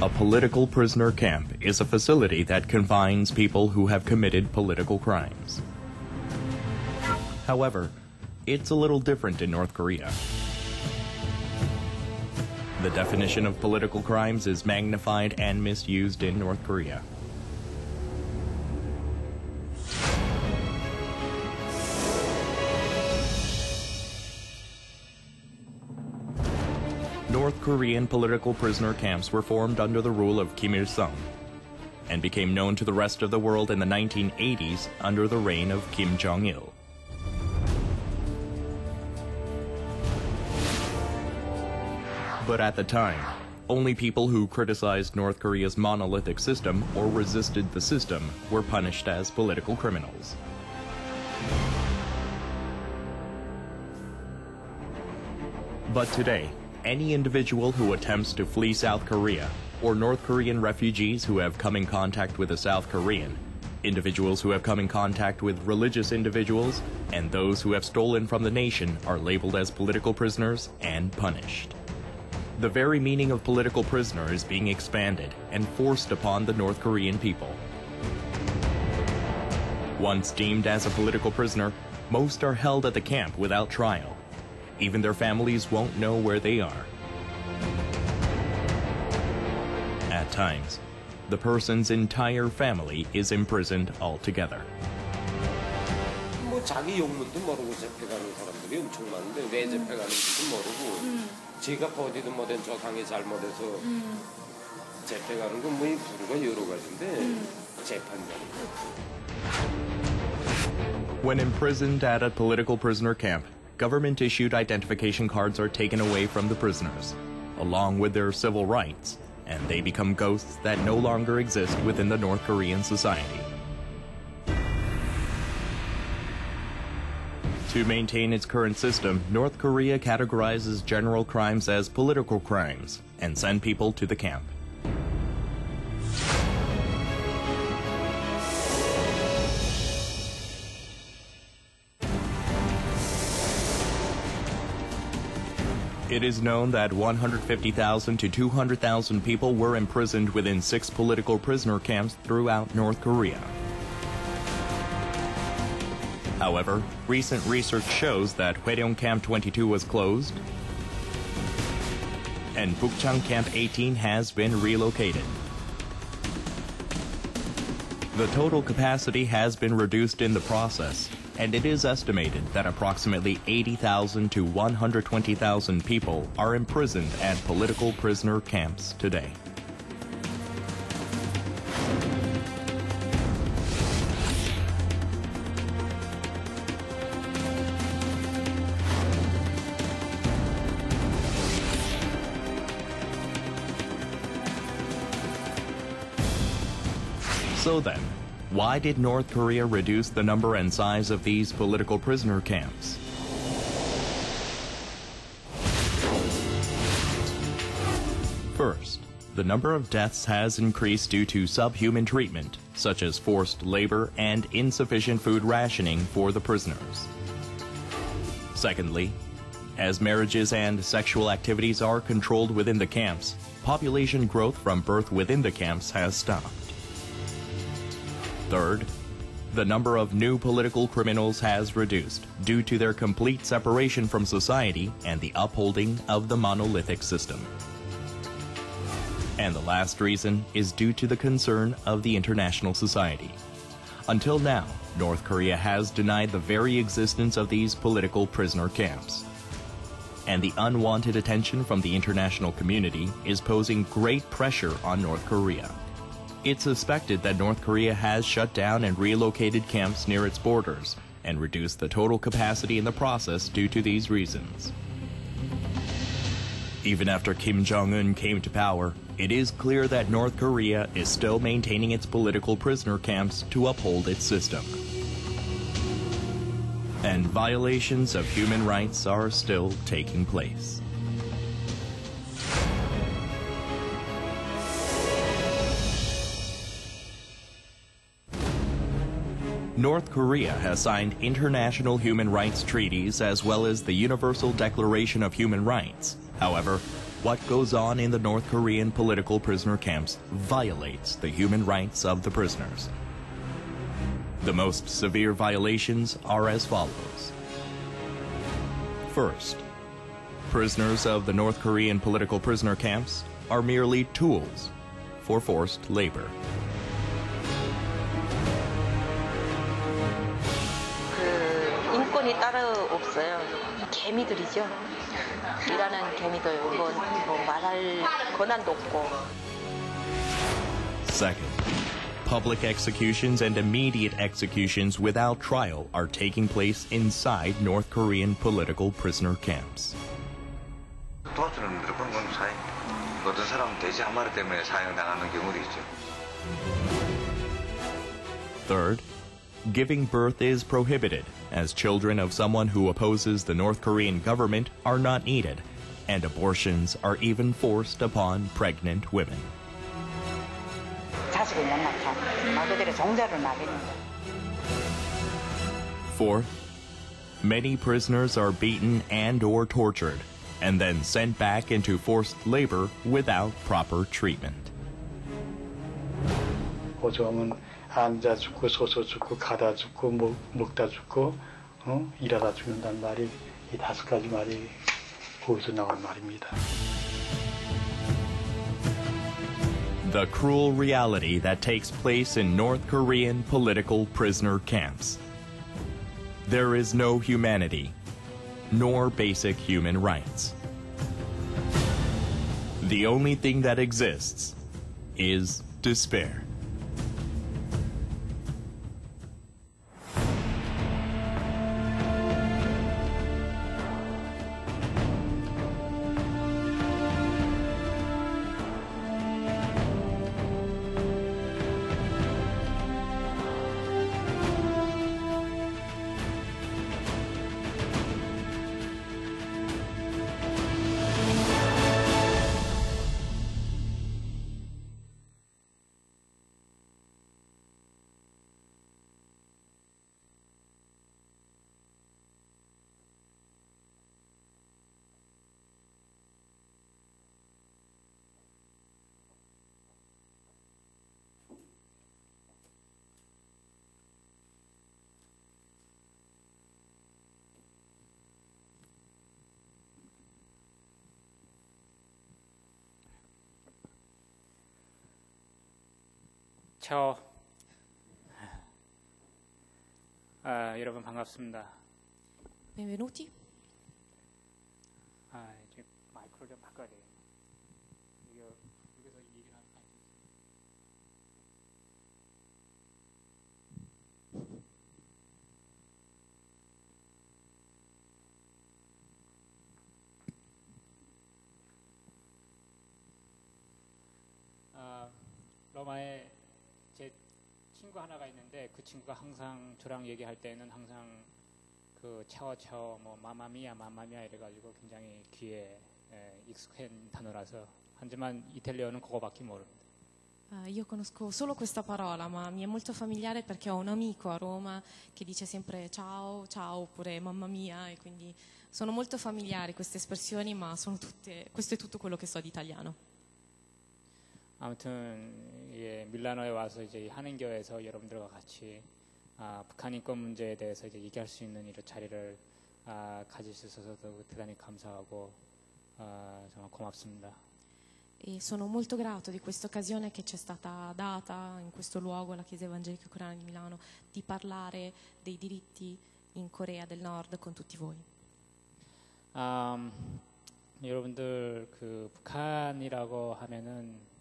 A political prisoner camp is a facility that confines people who have committed political crimes. However, it's a little different in North Korea. The definition of political crimes is magnified and misused in North Korea. North Korean political prisoner camps were formed under the rule of Kim Il-sung and became known to the rest of the world in the 1980s under the reign of Kim Jong-il. But at the time, only people who criticized North Korea's monolithic system or resisted the system were punished as political criminals. But today, any individual who attempts to flee South Korea, or North Korean refugees who have come in contact with a South Korean, individuals who have come in contact with religious individuals, and those who have stolen from the nation are labeled as political prisoners and punished. The very meaning of political prisoner is being expanded and forced upon the North Korean people. Once deemed as a political prisoner, most are held at the camp without trial. Even their families won't know where they are. At times, the person's entire family is imprisoned altogether. 자기 용문도 모르고 잡혀가는 사람들이 엄청 많은데 왜 잡혀가는지도 모르고 지가 어디든 뭐든 저 강의 잘못해서 잡혀가는 건 뭐 부류가 여러 가지인데 재판장이. When imprisoned at a political prisoner camp, government-issued identification cards are taken away from the prisoners, along with their civil rights, and they become ghosts that no longer exist within the North Korean society. To maintain its current system, North Korea categorizes general crimes as political crimes and send people to the camp. It is known that 150,000 to 200,000 people were imprisoned within 6 political prisoner camps throughout North Korea. However, recent research shows that Hwaryong Camp 22 was closed, and Bukchang Camp 18 has been relocated. The total capacity has been reduced in the process, and it is estimated that approximately 80,000 to 120,000 people are imprisoned at political prisoner camps today. So then, why did North Korea reduce the number and size of these political prisoner camps? First, the number of deaths has increased due to subhuman treatment, such as forced labor and insufficient food rationing for the prisoners. Secondly, as marriages and sexual activities are controlled within the camps, population growth from birth within the camps has stopped. Third, the number of new political criminals has reduced due to their complete separation from society and the upholding of the monolithic system. And the last reason is due to the concern of the international society. Until now, North Korea has denied the very existence of these political prisoner camps. And the unwanted attention from the international community is posing great pressure on North Korea. It's suspected that North Korea has shut down and relocated camps near its borders and reduced the total capacity in the process due to these reasons. Even after Kim Jong-un came to power, it is clear that North Korea is still maintaining its political prisoner camps to uphold its system. And violations of human rights are still taking place. North Korea has signed international human rights treaties as well as the Universal Declaration of Human Rights. However, what goes on in the North Korean political prisoner camps violates the human rights of the prisoners. The most severe violations are as follows. First, prisoners of the North Korean political prisoner camps are merely tools for forced labor. 인권이 따로 없어요. 개미들이죠. 일하는 개미들. 뭐 말할 권한도 없고. Second, public executions and immediate executions without trial are taking place inside North Korean political prisoner camps. 도와주는 그런 건 사회. 어떤 사람은 돼지 한 마리 때문에 사형당하는 경우도 있죠. Third, giving birth is prohibited, as children of someone who opposes the North Korean government are not needed, and abortions are even forced upon pregnant women. 자식을 못 낳자. 말 그대로 종자를 나리는 거. Fourth, many prisoners are beaten and or tortured, and then sent back into forced labor without proper treatment. 고조하면 앉아 죽고 서서 죽고 가다 죽고 먹다 죽고 일하다 죽는다는 말이 이 5가지 말이 거기서 나온 말입니다. The cruel reality that takes place in North Korean political prisoner camps. There is no humanity, nor basic human rights. The only thing that exists is despair. 여러분 반갑습니다. Benvenuti. 이제 마이크를 좀 바꿔야 돼요. 여기서 얘기를 하면 로마에 제 친구 하나가 있는데 그 친구가 항상 저랑 얘기할 때는 항상 그 차오차오 뭐 마마미야 이래가지고 굉장히 귀에 익숙한 단어라서 하지만 이탈리아어는 그거밖에 모릅니다. Io conosco solo questa parola, ma mi è molto familiare perché ho un amico a Roma che dice sempre ciao, ciao oppure mamma mia e quindi sono molto familiari queste espressioni, ma questo è tutto quello che so di italiano. 아무튼 밀라노에 와서 이제 한인교회에서 여러분들과 같이 북한 인권 문제에 대해서 이제 얘기할 수 있는 이런 자리를 가질 수 있어서 대단히 감사하고 정말 고맙습니다. E sono molto grato di questa occasione che ci è stata data in questo luogo, alla Chiesa Evangelica Coreana di Milano, di parlare dei diritti in Corea del Nord con tutti voi. 여러분들 그 북한이라고 하면은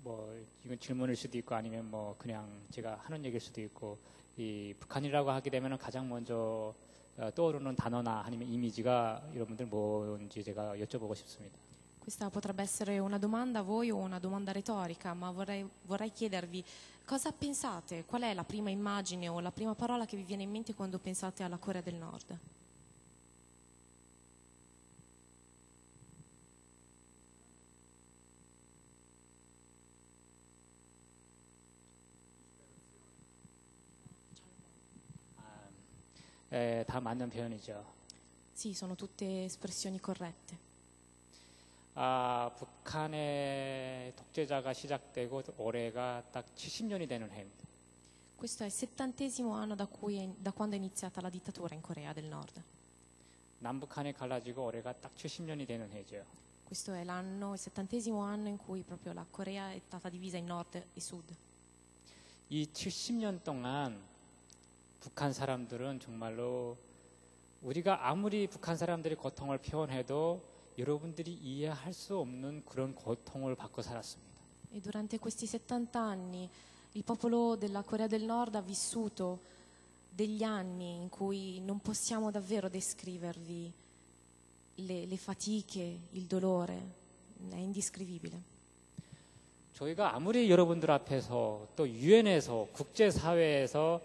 뭐 이건 질문일 수도 있고 아니면 뭐 그냥 제가 하는 얘기일 수도 있고 이 북한이라고 하게 되면은 가장 먼저 떠오르는 단어나 아니면 이미지가 여러분들 뭔지 제가 여쭤보고 싶습니다. Questa potrebbe essere una domanda a voi o una domanda retorica, ma vorrei chiedervi cosa pensate, qual è la prima immagine o la prima parola che vi viene in mente quando pensate alla Corea del Nord? 다 맞는 표현이죠. Sì, sono tutte espressioni corrette. 북한의 독재자가 시작되고 올해가 딱 70년이 되는 해입니다. Questo è il 70° anno da quando è iniziata la dittatura in Corea del Nord. 남북한이 갈라지고 올해가 딱 70년이 되는 해죠. Questo è l'anno, il 70° anno in cui proprio la Corea è stata divisa in nord e sud. 이 70년 동안 북한 사람들은 정말로 우리가 아무리 북한 사람들이 고통을 표현해도 여러분들이 이해할 수 없는 그런 고통을 받고 살았습니다. E durante questi 70 anni il popolo della Corea del Nord ha vissuto degli anni in cui non possiamo davvero descrivervi le fatiche, il dolore, è indescrivibile. 저희가 아무리 여러분들 앞에서 또 유엔에서 국제사회에서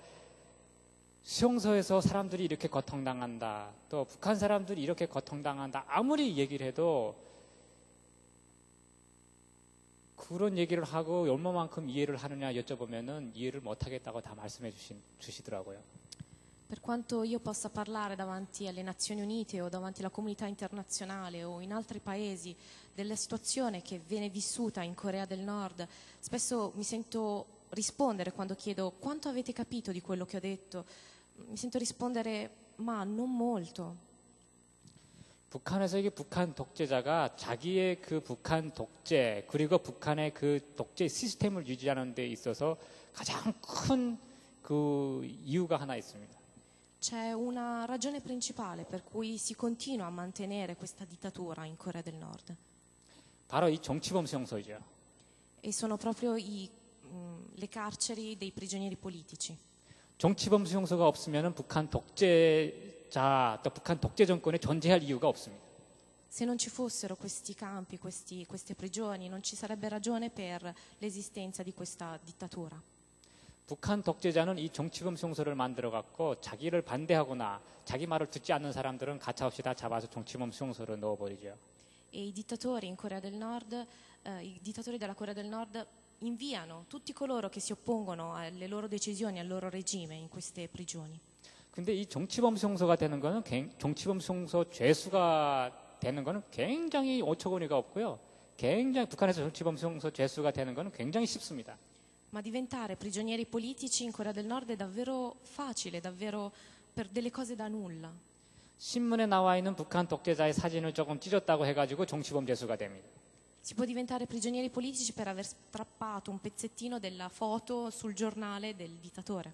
수용소에서 사람들이 이렇게 고통당한다, 또 북한 사람들이 이렇게 고통당한다 아무리 얘기를 해도 그런 얘기를 하고 얼마만큼 이해를 하느냐 여쭤보면은 이해를 못하겠다고 다 말씀해 주시더라고요. Per quanto io possa parlare davanti alle Nazioni Unite o davanti alla comunità internazionale o in altri paesi della situazione che viene vissuta in Corea del Nord, spesso mi sento rispondere quando chiedo quanto avete capito di quello che ho detto, mi sento rispondere ma non molto. 북한에서 이게 북한 독재자가 자기의 그 북한 독재 그리고 북한의 그 독재 시스템을 유지하는 데 있어서 가장 큰 그 이유가 하나 있습니다. C'è una ragione principale per cui si continua a mantenere questa dittatura in Corea del Nord. 바로 이 정치범 수용소죠. E sono proprio le carceri dei prigionieri politici. 정치범 수용소가 없으면 북한 독재자 또 북한 독재 정권에 존재할 이유가 없습니다. Se non ci fossero questi campi, queste prigioni, non ci sarebbe ragione per l'esistenza di questa dittatura. 북한 독재자는 이 정치범 수용소를 만들어 갖고 자기를 반대하거나 자기 말을 듣지 않는 사람들은 가차없이 다 잡아서 정치범 수용소로 넣어버리죠. E i dittatori in Corea del Nord, i dittatori della Corea del Nord inviano tutti coloro che si oppongono alle loro decisioni, al loro regime in queste prigioni. 근데 이 정치범 수용소가 되는 거는 정치범 수용소 죄수가 되는 거는 굉장히 어처구니가 없고요. 굉장히 북한에서 정치범 수용소 죄수가 되는 거는 굉장히 쉽습니다. Ma diventare prigionieri politici in Corea del Nord è davvero facile, davvero per delle cose da nulla. 신문에 나와 있는 북한 독재자의 사진을 조금 찢었다고 해가지고 정치범 죄수가 됩니다. Si può diventare prigionieri politici per aver strappato un pezzettino della foto sul giornale del dittatore.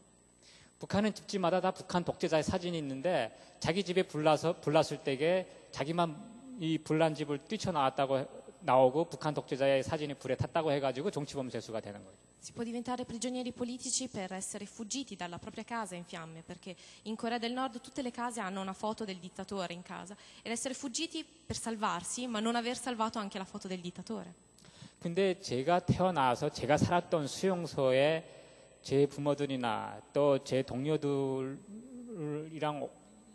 북한은 집집마다 다 북한 독재자의 사진이 있는데 자기 집에 불났을 때에 자기만 이 불난 집을 뛰쳐나왔다고 나오고 북한 독재자의 사진이 불에 탔다고 해가지고 정치범 죄수가 되는 거죠. Si può diventare prigionieri politici per essere fuggiti dalla propria casa in fiamme, perché in Corea del Nord tutte le case hanno una foto del dittatore in casa, ed essere fuggiti per salvarsi, ma non aver salvato anche la foto del dittatore. 근데 제가 태어나서 제가 살았던 수용소에 제 부모들이나 또 제 동료들이랑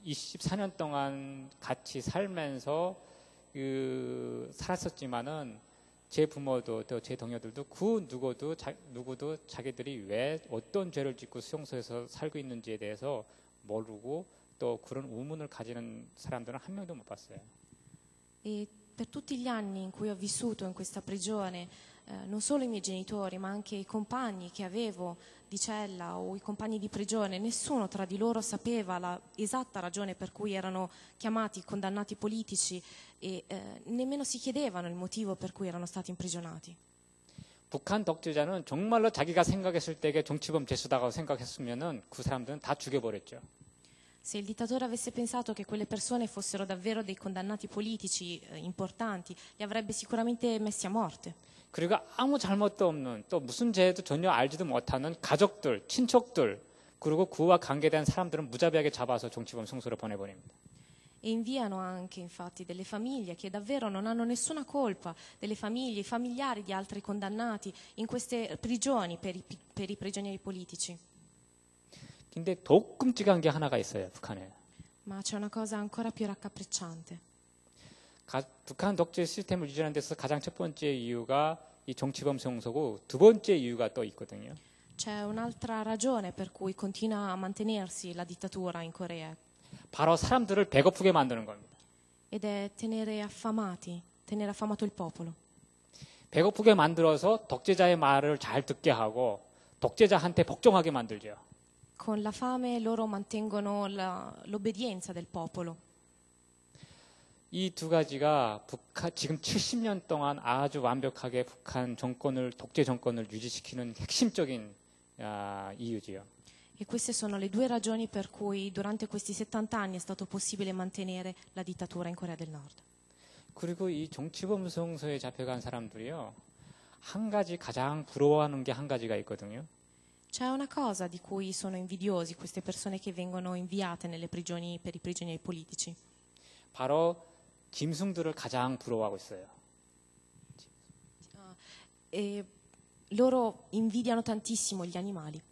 24년 동안 같이 살면서 살았었지만은 제 부모도 또 제 동료들도 누구도 자기들이 왜 어떤 죄를 짓고 수용소에서 살고 있는지에 대해서 모르고 또 그런 의문을 가지는 사람들은 한 명도 못 봤어요. E per tutti gli anni in cui ho vissuto in questa prigione, non solo i miei genitori, ma anche i compagni che avevo di cella o i compagni di prigione, nessuno tra di loro sapeva la esatta ragione per cui erano chiamati condannati politici e nemmeno si chiedevano il motivo per cui erano stati imprigionati. 북한 독재자는 정말로 자기가 생각했을 때에 정치범 죄수다고 생각했으면은 그 사람들은 다 죽여버렸죠. Se il dittatore avesse pensato che quelle persone fossero davvero dei condannati politici importanti, li avrebbe sicuramente messi a morte. 그리고 아무 잘못도 없는 또 무슨 죄도 전혀 알지도 못하는 가족들, 친척들 그리고 그와 관계된 사람들은 무자비하게 잡아서 정치범 수용소로 보내버립니다. E inviano anche infatti delle famiglie che davvero non hanno nessuna colpa, delle famiglie, i familiari di altri condannati in queste prigioni per i prigionieri politici. 근데 더 끔찍한 게 하나가 있어요, 북한에. Ma c'è una cosa ancora più raccapricciante. 북한 독재 시스템을 유지하는 데서 가장 첫 번째 이유가 이 정치범 수용소고 두 번째 이유가 또 있거든요. C'è un'altra ragione per cui continua a mantenersi la dittatura in Corea. 바로 사람들을 배고프게 만드는 겁니다. Ed è tenere affamati tenere affamato il popolo. 배고프게 만들어서 독재자의 말을 잘 듣게 하고 독재자한테 복종하게 만들죠. Con la fame loro mantengono l'obbedienza del popolo. 이 두 가지가 지금 70년 동안 아주 완벽하게 북한 정권을 독재 정권을 유지시키는 핵심적인 이유지요. E queste sono le due ragioni per cui durante questi 70 anni è stato possibile mantenere la dittatura in Corea del Nord. 그리고 이 정치범송소에 잡혀간 사람들이요. 한 가지 가장 부러워하는 게 한 가지가 있거든요. C'è una cosa di cui sono invidiosi queste persone che vengono inviate nelle prigioni per i prigionieri politici. 바로 짐승들을 가장 부러워하고 있어요. E loro invidiano tantissimo gli animali.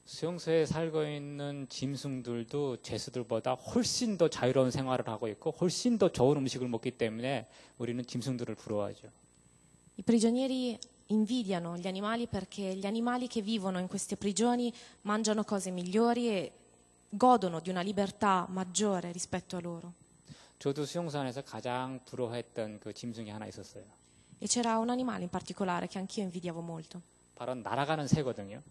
수용소에 살고 있는 짐승들도 죄수들보다 훨씬 더 자유로운 생활을 하고 있고 훨씬 더 좋은 음식을 먹기 때문에 우리는 짐승들을 부러워하죠. I prigionieri invidiano gli animali perché gli animali che vivono in queste prigioni mangiano cose migliori e godono di una libertà maggiore rispetto a loro. 저도 수용소 안에서 가장 부러워했던 그 짐승이 하나 있었어요. E c'era un animale in particolare che anch'io invidiavo molto. 바로 날아가는 새거든요.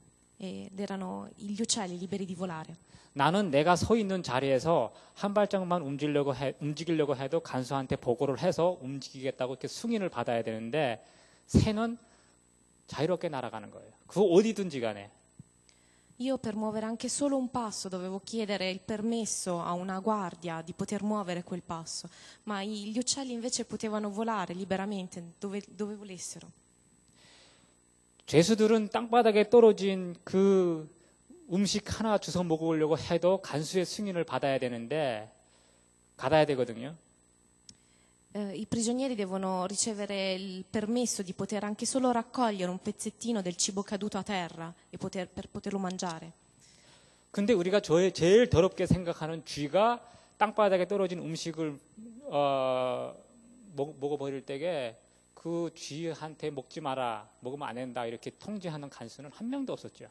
Ed erano gli uccelli liberi di volare. 나는 내가 서 있는 자리에서 한 발짝만 움직이려고 해도 간수한테 보고를 해서 움직이겠다고 이렇게 승인을 받아야 되는데 새는 자유롭게 날아가는 거예요. 그 어디든지 간에. Io per muovere anche solo un passo dovevo chiedere il permesso a una guardia di poter muovere quel passo, ma gli uccelli invece potevano volare liberamente dove volessero. 죄수들은 땅바닥에 떨어진 그 음식 하나 주워 먹으려고 해도 간수의 승인을 받아야 되거든요. I prigionieri devono ricevere il permesso di poter anche solo raccogliere un pezzettino del cibo caduto a terra e per poterlo mangiare. 근데 우리가 제일 더럽게 생각하는 쥐가 땅바닥에 떨어진 음식을 먹어버릴 때에 그 쥐한테 먹지 마라, 먹으면 안 된다 이렇게 통제하는 간수는 한 명도 없었죠.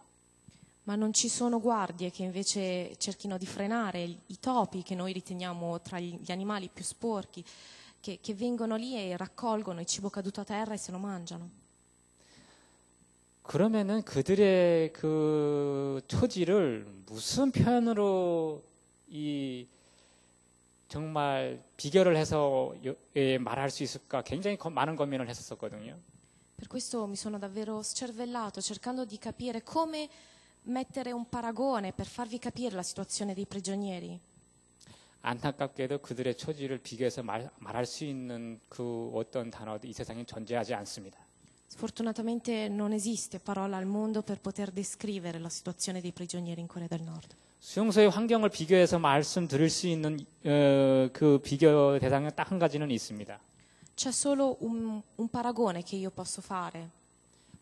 Ma non ci sono guardie che invece cerchino di frenare i topi che noi riteniamo tra gli animali più sporchi, che vengono lì e raccolgono il cibo caduto a terra e se lo mangiano. 그러면은 그들의 그 처지를 무슨 표현으로 정말 비교를 해서 말할 수 있을까 굉장히 많은 고민을 했었거든요. Per questo mi sono davvero scervellato cercando di capire come mettere un paragone per farvi capire la situazione dei prigionieri. 안타깝게도 그들의 처지를 비교해서 말할 수 있는 그 어떤 단어도 이 세상에 존재하지 않습니다. Sfortunatamente non esiste parola al mondo per poter descrivere la situazione dei prigionieri in Corea del Nord. 수용소의 환경을 비교해서 말씀드릴 수 있는 그 비교 대상은 딱 한 가지는 있습니다. C'è solo un paragone che io posso fare.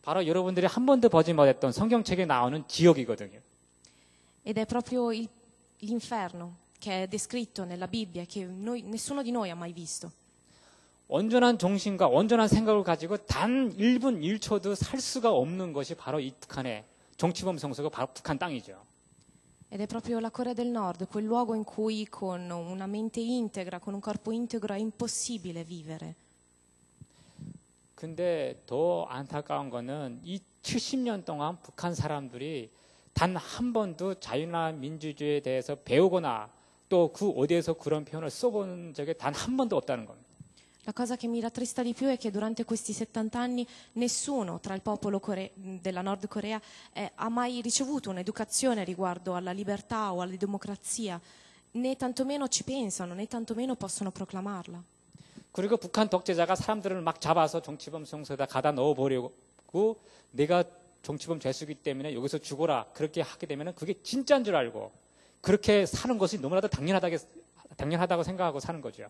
바로 여러분들이 한 번도 보지 못했던 성경책에 나오는 지옥이거든요. Ed è proprio l'inferno che è descritto nella Bibbia che nessuno di noi ha mai visto. 온전한 정신과 온전한 생각을 가지고 단 1분 1초도 살 수가 없는 것이 바로 이 북한의 정치범 성소가 바로 북한 땅이죠. Ed è proprio la Corea del Nord, quel luogo in cui con una mente integra, con un corpo integro è impossibile vivere. 근데 더 안타까운 거는 이 70년 동안 북한 사람들이 단 한 번도 자유나 민주주의에 대해서 배우거나 또 그 어디에서 그런 표현을 써본 적이 단 한 번도 없다는 겁니다. La cosa che mi rattrista di più è che durante questi 70 anni nessuno tra il popolo della Nord Corea ha mai ricevuto un'educazione riguardo alla libertà o alla democrazia, né tantomeno ci pensano, né tantomeno possono proclamarla. 그리고 북한 독재자가 사람들을 막 잡아서 정치범 성소에다 가다 넣어버리고 내가 정치범 죄수기 때문에 여기서 죽어라 그렇게 하게 되면 그게 진짜인 줄 알고 그렇게 사는 것이 너무나도 당연하다고 생각하고 사는 거죠.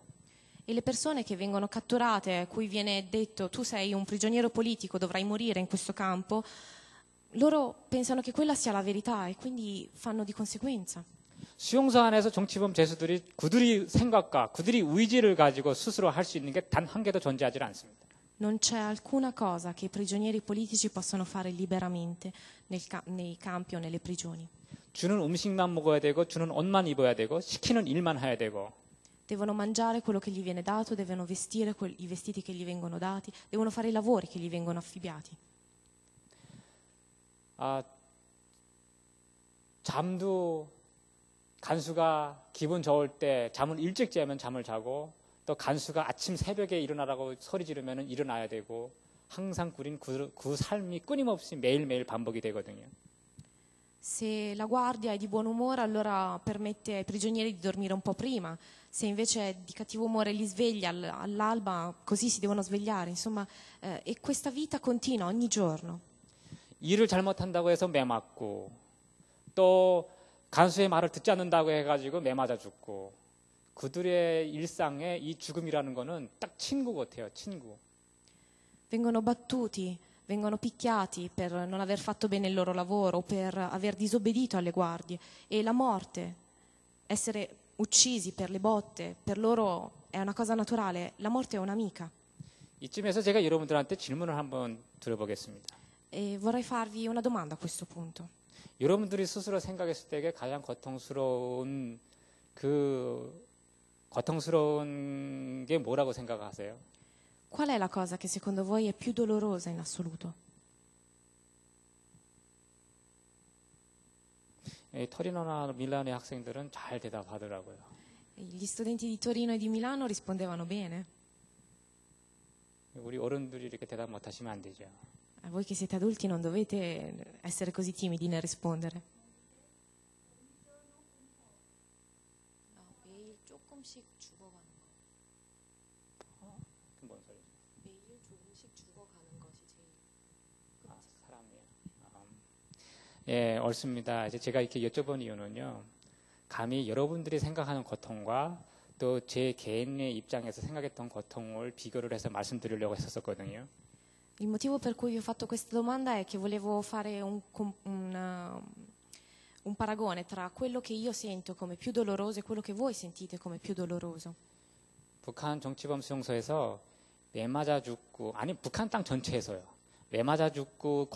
E le persone che vengono catturate, a cui viene detto tu sei un prigioniero politico, dovrai morire in questo campo, loro pensano che quella sia la verità e quindi fanno di conseguenza. 수용소 안에서 정치범 죄수들이 그들이 생각과 그들이 의지를 가지고 스스로 할 수 있는 게 단 한 개도 존재하지 않습니다. Non c'è alcuna cosa che i prigionieri politici possono fare liberamente nei campi o nelle prigioni. 주는 음식만 먹어야 되고 주는 옷만 입어야 되고 시키는 일만 해야 되고 Devono mangiare quello che gli viene dato, devono vestire i vestiti che gli vengono dati, devono fare i lavori che gli vengono affibbiati. 잠도 간수가 기분 좋을 때 잠을 일찍 자면 잠을 자고 또 간수가 아침 새벽에 일어나라고 소리 지르면 일어나야 되고 항상 우린 그 삶이 끊임없이 매일매일 반복이 되거든요. Se la guardia è di buon umore, allora permette ai prigionieri di dormire un po' prima. Se invece è di cattivo umore li sveglia all'alba, così si devono svegliare. Insomma, e questa vita continua ogni giorno. 일을 잘못한다고 해서 매 맞고 또 간수의 말을 듣지 않는다고 해가지고 매 맞아 죽고 그들의 일상에 이 죽음이라는 거는 딱 친구 같아요. 친구. Vengono battuti, vengono picchiati per non aver fatto bene il loro lavoro, per aver disobbedito alle guardie. E la morte, essere uccisi per le botte, per loro è una cosa naturale. La morte è un'amica. 이쯤에서 제가 여러분들한테 질문을 한번 드려보겠습니다. E vorrei farvi una domanda a questo punto. 여러분들이 스스로 생각했을 때 가장 고통스러운 게 뭐라고 생각하세요? Qual è la cosa che secondo voi è più dolorosa in assoluto? 토리노나 밀라노의 학생들은 잘 대답하더라고요. Gli studenti di Torino e di Milano rispondevano bene. 우리 어른들이 이렇게 대답 못하시면 안 되죠. Voi che siete adulti non dovete essere così timidi nel rispondere. 매일 조금씩 죽어가는 거. 뭔 소리죠? 매일 조금씩 죽어가는 것이 제일 사람이요. 예, 옳습니다. 이제 제가 이렇게 여쭤본 이유는요. 감히 여러분들이 생각하는 고통과 또 제 개인의 입장에서 생각했던 고통을 비교를 해서 말씀드리려고 했었거든요. Il motivo per cui vi ho fatto questa domanda è che volevo fare un paragone tra quello che io sento come più doloroso e quello che voi sentite come più doloroso. 북한 정치범 수용소에서 매 맞아 죽고, 아니 북한 땅 전체에서요. 매 맞아 죽고,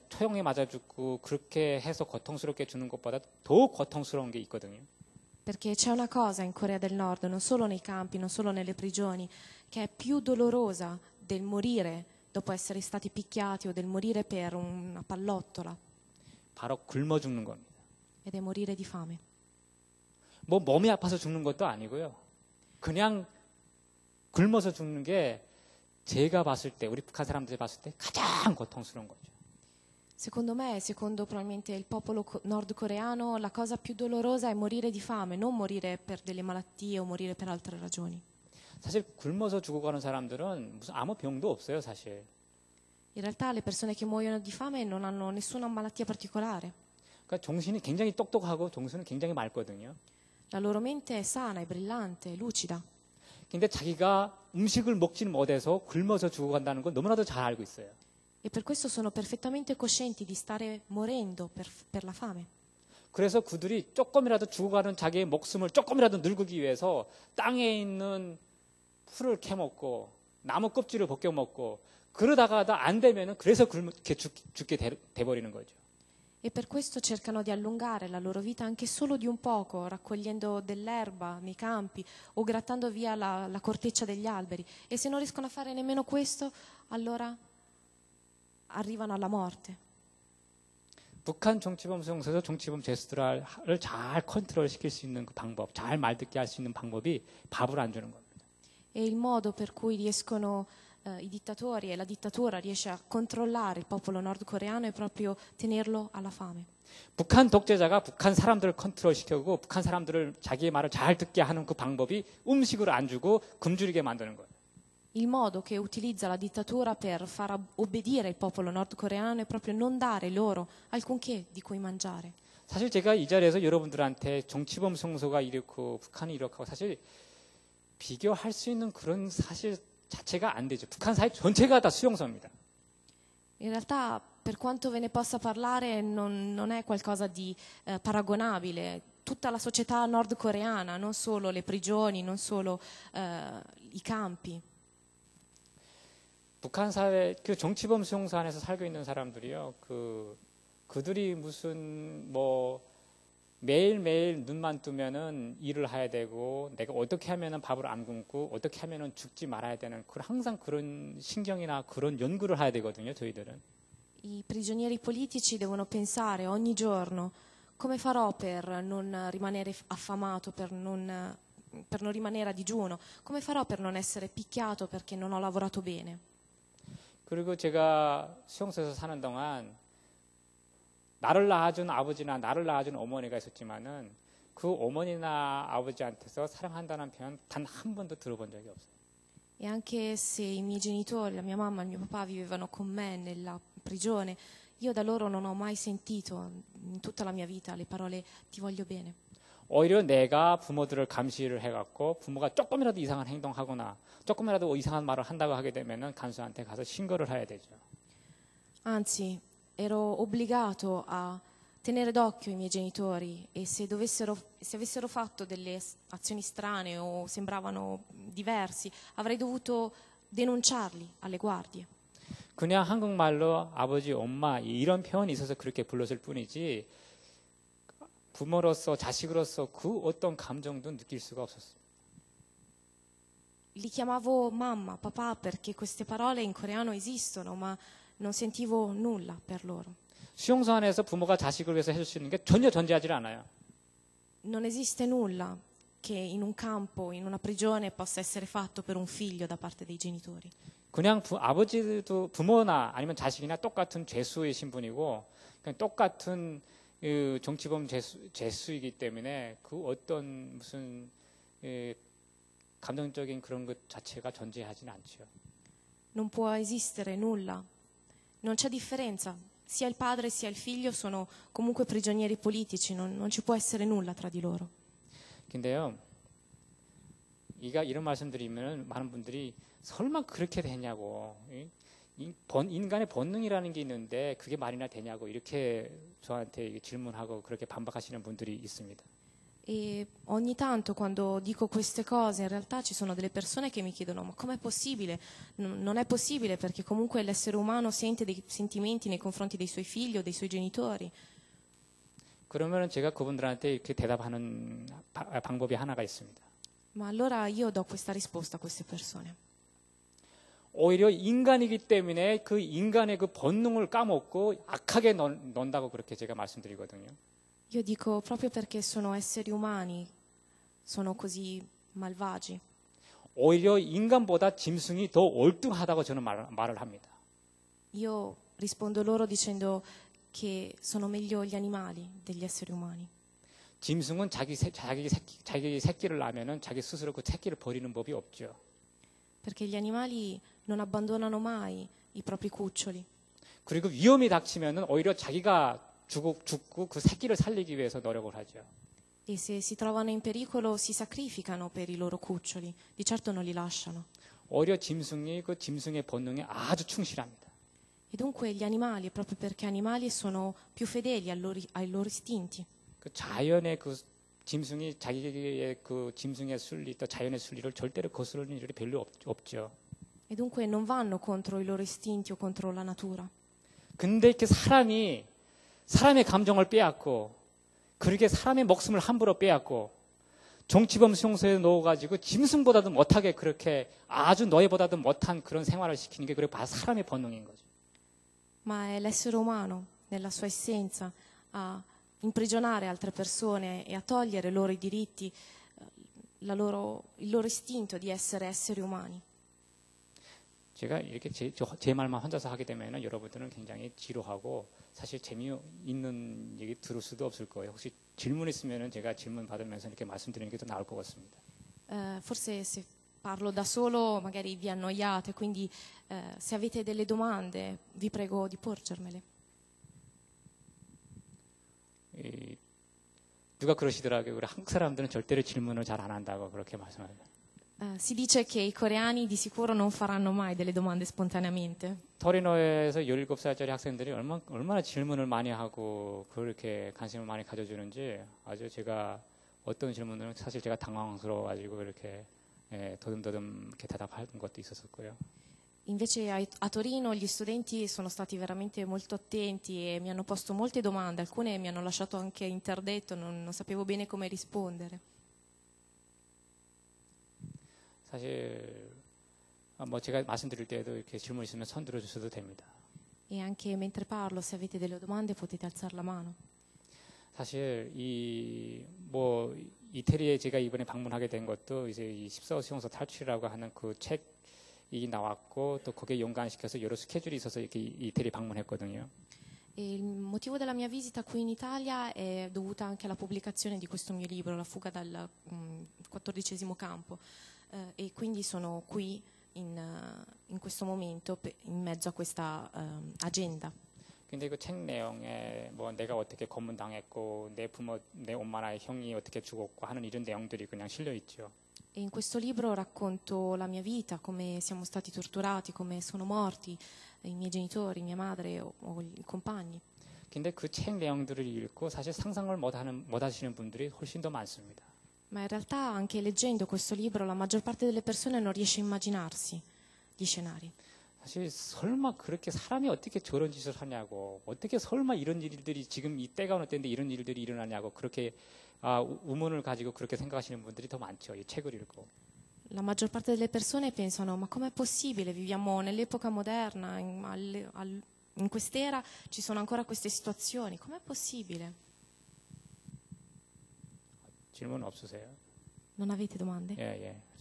초용에 맞아 죽고 그렇게 해서 고통스럽게 주는 것보다 더 고통스러운 게 있거든요. Perché c'è una cosa in Corea del Nord, non solo nei campi, non solo nelle prigioni, che è più dolorosa del morire dopo essere stati picchiati o del morire per una pallottola. 바로 굶어 죽는 겁니다. Ed è morire di fame. 뭐 몸이 아파서 죽는 것도 아니고요. 그냥 굶어서 죽는 게 제가 봤을 때, 우리 북한 사람들이 봤을 때 가장 고통스러운 거죠. Secondo me, secondo probabilmente il popolo nordcoreano, la cosa più dolorosa è morire di fame, non morire per delle malattie o morire per altre ragioni. 사실 굶어서 죽어가는 사람들은 무슨 아무 병도 없어요, 사실. In realtà le persone che muoiono di fame non hanno nessuna malattia particolare. 그러니까 정신이 굉장히 똑똑하고 정신은 굉장히 맑거든요. La loro mente è sana, è brillante, è lucida. 근데 자기가 음식을 먹지는 못해서 굶어서 죽어간다는 걸 너무나도 잘 알고 있어요. E per questo sono perfettamente coscienti di stare morendo per la fame. 그래서 그들이 조금이라도 죽어가는 자기의 목숨을 조금이라도 늙기 위해서 땅에 있는 풀을 캐먹고 나무 껍질을 벗겨 먹고 그러다가도 안 되면은 그래서 그렇게 죽게 돼버리는 거죠. E per questo cercano di allungare la loro vita anche solo di un poco, raccogliendo dell'erba nei campi o grattando via la corteccia degli alberi. E se non riescono a fare nemmeno questo, allora arrivano alla morte. 북한 정치범 수용소에서 정치범 제스처를 잘 컨트롤 시킬 수 있는 그 방법, 잘 말 듣게 할 수 있는 방법이 밥을 안 주는 겁니다. E il modo per cui riescono i dittatori e la dittatura riesce a controllare il popolo nordcoreano è proprio tenerlo alla fame. 북한 독재자가 북한 사람들을 컨트롤 시키고 북한 사람들을 자기의 말을 잘 듣게 하는 그 방법이 음식을 안 주고 굶주리게 만드는 거예요. Il modo che utilizza la dittatura per far obbedire il popolo nordcoreano è proprio non dare loro alcunché di cui mangiare. 사실 제가 이 자리에서 여러분들한테 정치범 수용소가 이렇고 북한이 이렇고 사실 비교할 수 있는 그런 사실 자체가 안 되죠. 북한 사회 전체가 다 수용소입니다. In realtà, per quanto ve ne possa parlare, non è qualcosa di paragonabile. Tutta la società nordcoreana, non solo le prigioni, non solo i campi. 북한 사회 그 정치범 수용소 안에서 살고 있는 사람들이요. 그들이 무슨 뭐 매일매일 눈만 뜨면은 일을 해야 되고 내가 어떻게 하면은 밥을 안 굶고 어떻게 하면은 죽지 말아야 되는 항상 그런 신경이나 그런 연구를 해야 되거든요, 저희들은. I prigionieri politici devono pensare ogni giorno come farò per non rimanere affamato, per non rimanere a digiuno, come farò per non essere picchiato perché non ho lavorato bene. 그리고 제가 수용소에서 사는 동안 나를 낳아준 아버지나 나를 낳아준 어머니가 있었지만은 그 어머니나 아버지한테서 사랑한다는 표현 단 한 번도 들어본 적이 없어요. E anche se i miei genitori, la mia mamma e il mio papà vivevano con me nella prigione, io da loro non ho mai sentito in tutta la mia vita le parole ti voglio bene. 오히려 내가 부모들을 감시를 해갖고 부모가 조금이라도 이상한 행동하거나 조금이라도 이상한 말을 한다고 하게 되면은 간수한테 가서 신고를 해야 되죠. Anzi, ero obbligato a tenere d'occhio i miei genitori e se avessero fatto delle azioni strane o sembravano diversi, avrei dovuto denunciarli alle guardie. 그냥 한국말로 아버지, 엄마 이런 표현이 있어서 그렇게 불렀을 뿐이지 부모로서 자식으로서 그 어떤 감정도 느낄 수가 없었어요. Li chiamavo mamma, papà perché queste parole in coreano esistono, ma non sentivo nulla per loro. 수용소 안에서 부모가 자식을 위해서 해줄 수 있는 게 전혀 존재하지 않아요. Non esiste nulla che in un campo, in una prigione possa essere fatto per un figlio da parte dei genitori. 그냥 아버지도 부모나 아니면 자식이나 똑같은 죄수의 신분이고 그냥 똑같은 정치범 죄수이기 때문에 그 어떤 무슨 감정적인 그런 것 자체가 존재하지는 않죠. Non può esistere nulla, non c'è differenza. Sia il padre sia il figlio sono comunque prigionieri politici, non ci può essere nulla tra di loro. 근데요, 이런 말씀드리면 많은 분들이 설마 그렇게 되냐고, 인간의 본능이라는 게 있는데 그게 말이나 되냐고 이렇게 저한테 질문하고 그렇게 반박하시는 분들이 있습니다. E ogni tanto quando dico queste cose in realtà ci sono delle persone che mi chiedono ma com'è possibile? Non è possibile perché comunque l'essere umano sente dei sentimenti nei confronti dei suoi figli o dei suoi genitori. 그러면 제가 그분들한테 이렇게 대답하는 방법이 하나가 있습니다. Ma allora io do questa risposta a queste persone. 오히려 인간이기 때문에 그 인간의 그 본능을 까먹고 악하게 논다고 그렇게 제가 말씀드리거든요. Io dico proprio perché sono esseri umani, sono così malvagi. 오히려 인간보다 짐승이 더 얼뚱하다고 저는 말을 합니다. Io rispondo loro dicendo che sono meglio gli animali degli esseri umani. 짐승은 자기 새끼를 낳으면은 자기 스스로 그 새끼를 버리는 법이 없죠. Perché gli animali non abbandonano mai i propri cuccioli. 그리고 위험이 닥치면은 오히려 자기가 죽고 그 새끼를 살리기 위해서 노력을 하죠. E se si trovano in pericolo si sacrificano per i loro cuccioli, di certo non li lasciano. 오히려 짐승이 그 짐승의 본능에 아주 충실합니다. E dunque gli animali, proprio perché animali, sono più fedeli ai loro istinti. 그 자연의 그 짐승이 자기의 그 짐승의 순리 또 자연의 순리를 절대로 거스르는 일이 별로 없죠. E dunque non vanno contro i loro istinti o contro la natura. 근데 이렇게 사람의 감정을 빼앗고 그렇게 사람의 목숨을 함부로 빼앗고 정치범 수용소에 넣어가지고 짐승보다도 못하게 그렇게 아주 너희보다도 못한 그런 생활을 시키는 게 그래 바로 사람의 본능인 거죠. Ma è l'essere umano, nella sua essenza, a imprigionare altre persone e a togliere loro i diritti, il loro istinto di essere esseri umani. 제가 이렇게 제 말만 혼자서 하게 되면 여러분들은 굉장히 지루하고 사실 재미있는 얘기 들을 수도 없을 거예요. 혹시 질문 있으면 제가 질문 받으면서 이렇게 말씀드리는 게 더 나을 것 같습니다. Forse se parlo da solo magari vi annoiate, quindi se avete delle domande vi prego di porgermele. 누가 그러시더라고요. 우리 한국 사람들은 절대로 질문을 잘 안 한다고 그렇게 말씀합니다. Si dice che i coreani di sicuro non faranno mai delle domande spontaneamente. 토리노에서 17살짜리 학생들이 얼마나 질문을 많이 하고 그렇게 관심을 많이 가져주는지 아주 제가 어떤 질문들은 사실 제가 당황스러워가지고 이렇게 더듬더듬 이렇게 대답하는 것도 있었고요. Invece a Torino gli studenti sono stati veramente molto attenti e mi hanno posto molte domande, alcune mi hanno lasciato anche interdetto, non sapevo bene come rispondere. 사실 뭐 제가 말씀드릴 때에도 이렇게 질문 있으면 손 들어주셔도 됩니다. E anche mentre parlo, se avete delle domande potete alzare la mano. 사실 뭐 이태리에 제가 이번에 방문하게 된 것도 이제 이 14호 수용소 탈출이라고 하는 그 책이 나왔고 또 거기에 연관시켜서 여러 스케줄이 있어서 이렇게 이태리 방문했거든요. E il motivo della mia visita qui in Italia è dovuta anche alla pubblicazione di questo mio libro, La fuga dal 14° campo, e quindi sono qui in questo momento in mezzo a questa agenda. 근데 그 책 내용에 뭐 내가 어떻게 고문당했고 내 엄마나 형이 어떻게 죽었고 하는 이런 내용들이 그냥 실려 있죠. E in questo libro racconto la mia vita, come siamo stati torturati, come sono morti i miei genitori, mia madre o i compagni. 근데 그 책 내용들을 읽고 사실 상상을 못 하시는 분들이 훨씬 더 많습니다. Ma in realtà anche leggendo questo libro la maggior parte delle persone non riesce a immaginarsi gli scenari. 사실 설마 그렇게 사람이 어떻게 저런 짓을 하냐고 어떻게 설마 이런 일들이 지금 이 때가 어느 때인데 이런 일들이 일어나냐고 그렇게 의문을 가지고 그렇게 생각하시는 분들이 더 많죠. 이 책을 읽고. La maggior parte delle persone pensano ma com'è possibile? Viviamo nell'epoca moderna, in quest'era ci sono ancora queste situazioni, com'è possibile? 질문 없으세요? Non avete domande? 예.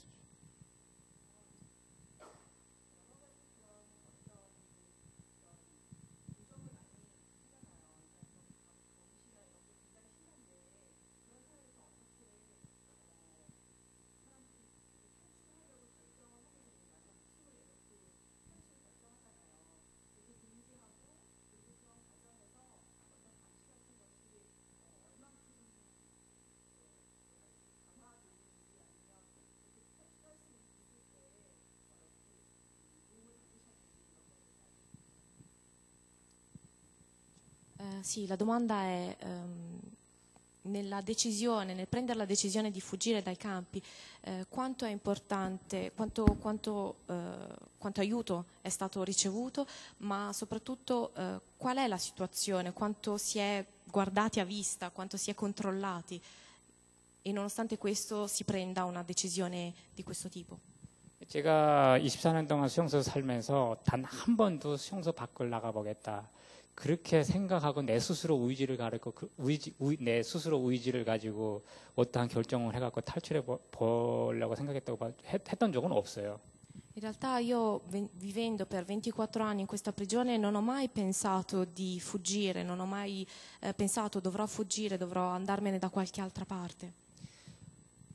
Sì, la domanda è nel prendere la decisione di fuggire dai campi, quanto è importante, quanto aiuto è stato ricevuto, ma soprattutto qual è la situazione, quanto si è guardati a vista, quanto si è controllati e nonostante questo si prenda una decisione di questo tipo. 제가 24년 동안 수용소 살면서 단 한 번도 수용소 밖을 나가보겠다. 그렇게 생각하고 내 스스로 의지를 가지고 어떠한 결정을 해갖고 탈출해 보려고 했던 적은 없어요. In realtà io vivendo per 24 anni in questa prigione non ho mai pensato di fuggire, non ho mai pensato dovrò fuggire, dovrò andarmene da qualche altra parte.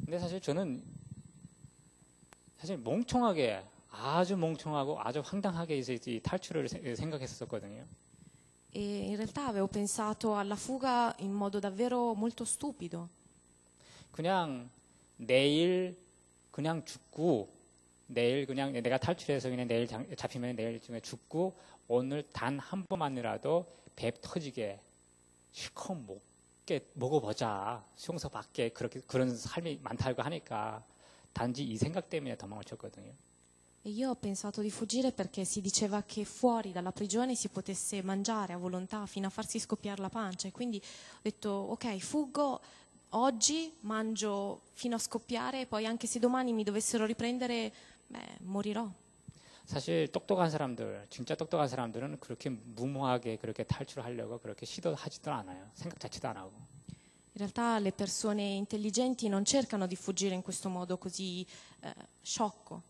근데 사실 저는 멍청하고 아주 황당하게 이 탈출을 생각했었거든요. E in realtà avevo pensato alla fuga in modo davvero molto stupido. 그냥 내일 그냥 죽고 내일 그냥 내가 탈출해서 그냥 내일 잡히면 내일 중에 죽고 오늘 단 한 번만이라도 배 터지게 실컷 먹어보자. 수용소 밖에 그런 삶이 많다고 하니까 단지 이 생각 때문에 도망을 쳤거든요. E io ho pensato di fuggire perché si diceva che fuori dalla prigione si potesse mangiare a volontà fino a farsi scoppiare la pancia e quindi ho detto ok, fuggo oggi, mangio fino a scoppiare e poi anche se domani mi dovessero riprendere, morirò. 사실 진짜 똑똑한 사람들은 그렇게 무모하게 그렇게 탈출하려고 그렇게 시도하지도 않아요. 생각 자체도 안 하고. In realtà le persone intelligenti non cercano di fuggire in questo modo così sciocco.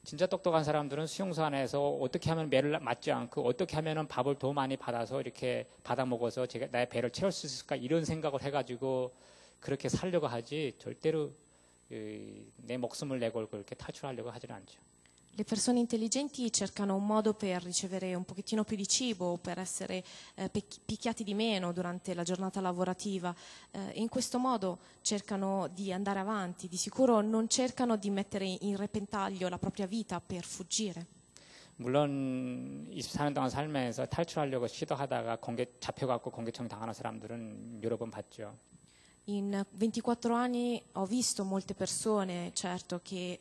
진짜 똑똑한 사람들은 수용소 안에서 어떻게 하면 매를 맞지 않고 어떻게 하면 밥을 더 많이 받아서 이렇게 받아 먹어서 나의 배를 채울 수 있을까 이런 생각을 해가지고 그렇게 살려고 하지 절대로 내 목숨을 내걸고 그렇게 탈출하려고 하지는 않죠. Le persone intelligenti cercano un modo per ricevere un pochettino più di cibo, per essere picchiati di meno durante la giornata lavorativa. In questo modo cercano di andare avanti, di sicuro non cercano di mettere in repentaglio la propria vita per fuggire. 물론 24년 동안 살면서 탈출하려고 시도하다가 잡혀갖고 공개청 당하는 사람들은 여러 번 봤죠. In 24 anni ho visto molte persone, certo, che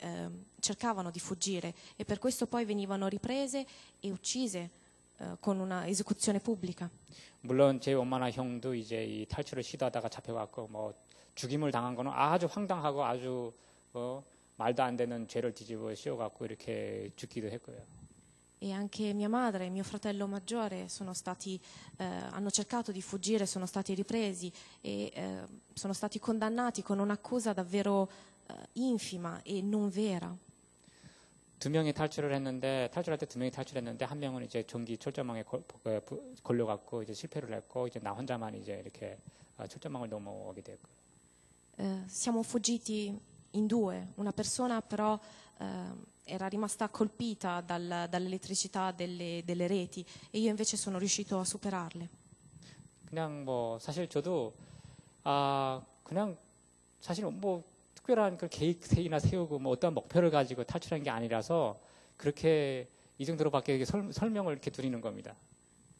cercavano di fuggire e per questo poi venivano riprese e uccise con una esecuzione pubblica. 물론 제 엄마나 형도 이제 이 탈출을 시도하다가 잡혀갖고 뭐 죽임을 당한 거는 아주 황당하고 아주 말도 안 되는 죄를 뒤집어 씌워갖고 이렇게 죽기도 했고요. E anche mia madre e mio fratello maggiore hanno cercato di fuggire, sono stati ripresi e sono stati condannati con un'accusa davvero infima e non vera. 두 명이 탈출할 때 두 명이 탈출했는데 한 명은 이제 전기 철조망에 걸려갖고 이제 실패를 했고 이제 나 혼자만 이제 이렇게 철조망을 넘어오게 됐고요. Siamo fuggiti in due, una persona però era rimasta colpita dall'elettricità delle reti e io invece sono riuscito a superarle. 그냥 뭐 사실 저도 그냥 사실 뭐 특별한 그 계획이나 세우고 뭐 어떤 목표를 가지고 탈출한 게 아니라서 그렇게 이 정도로밖에 설명을 이렇게 드리는 겁니다.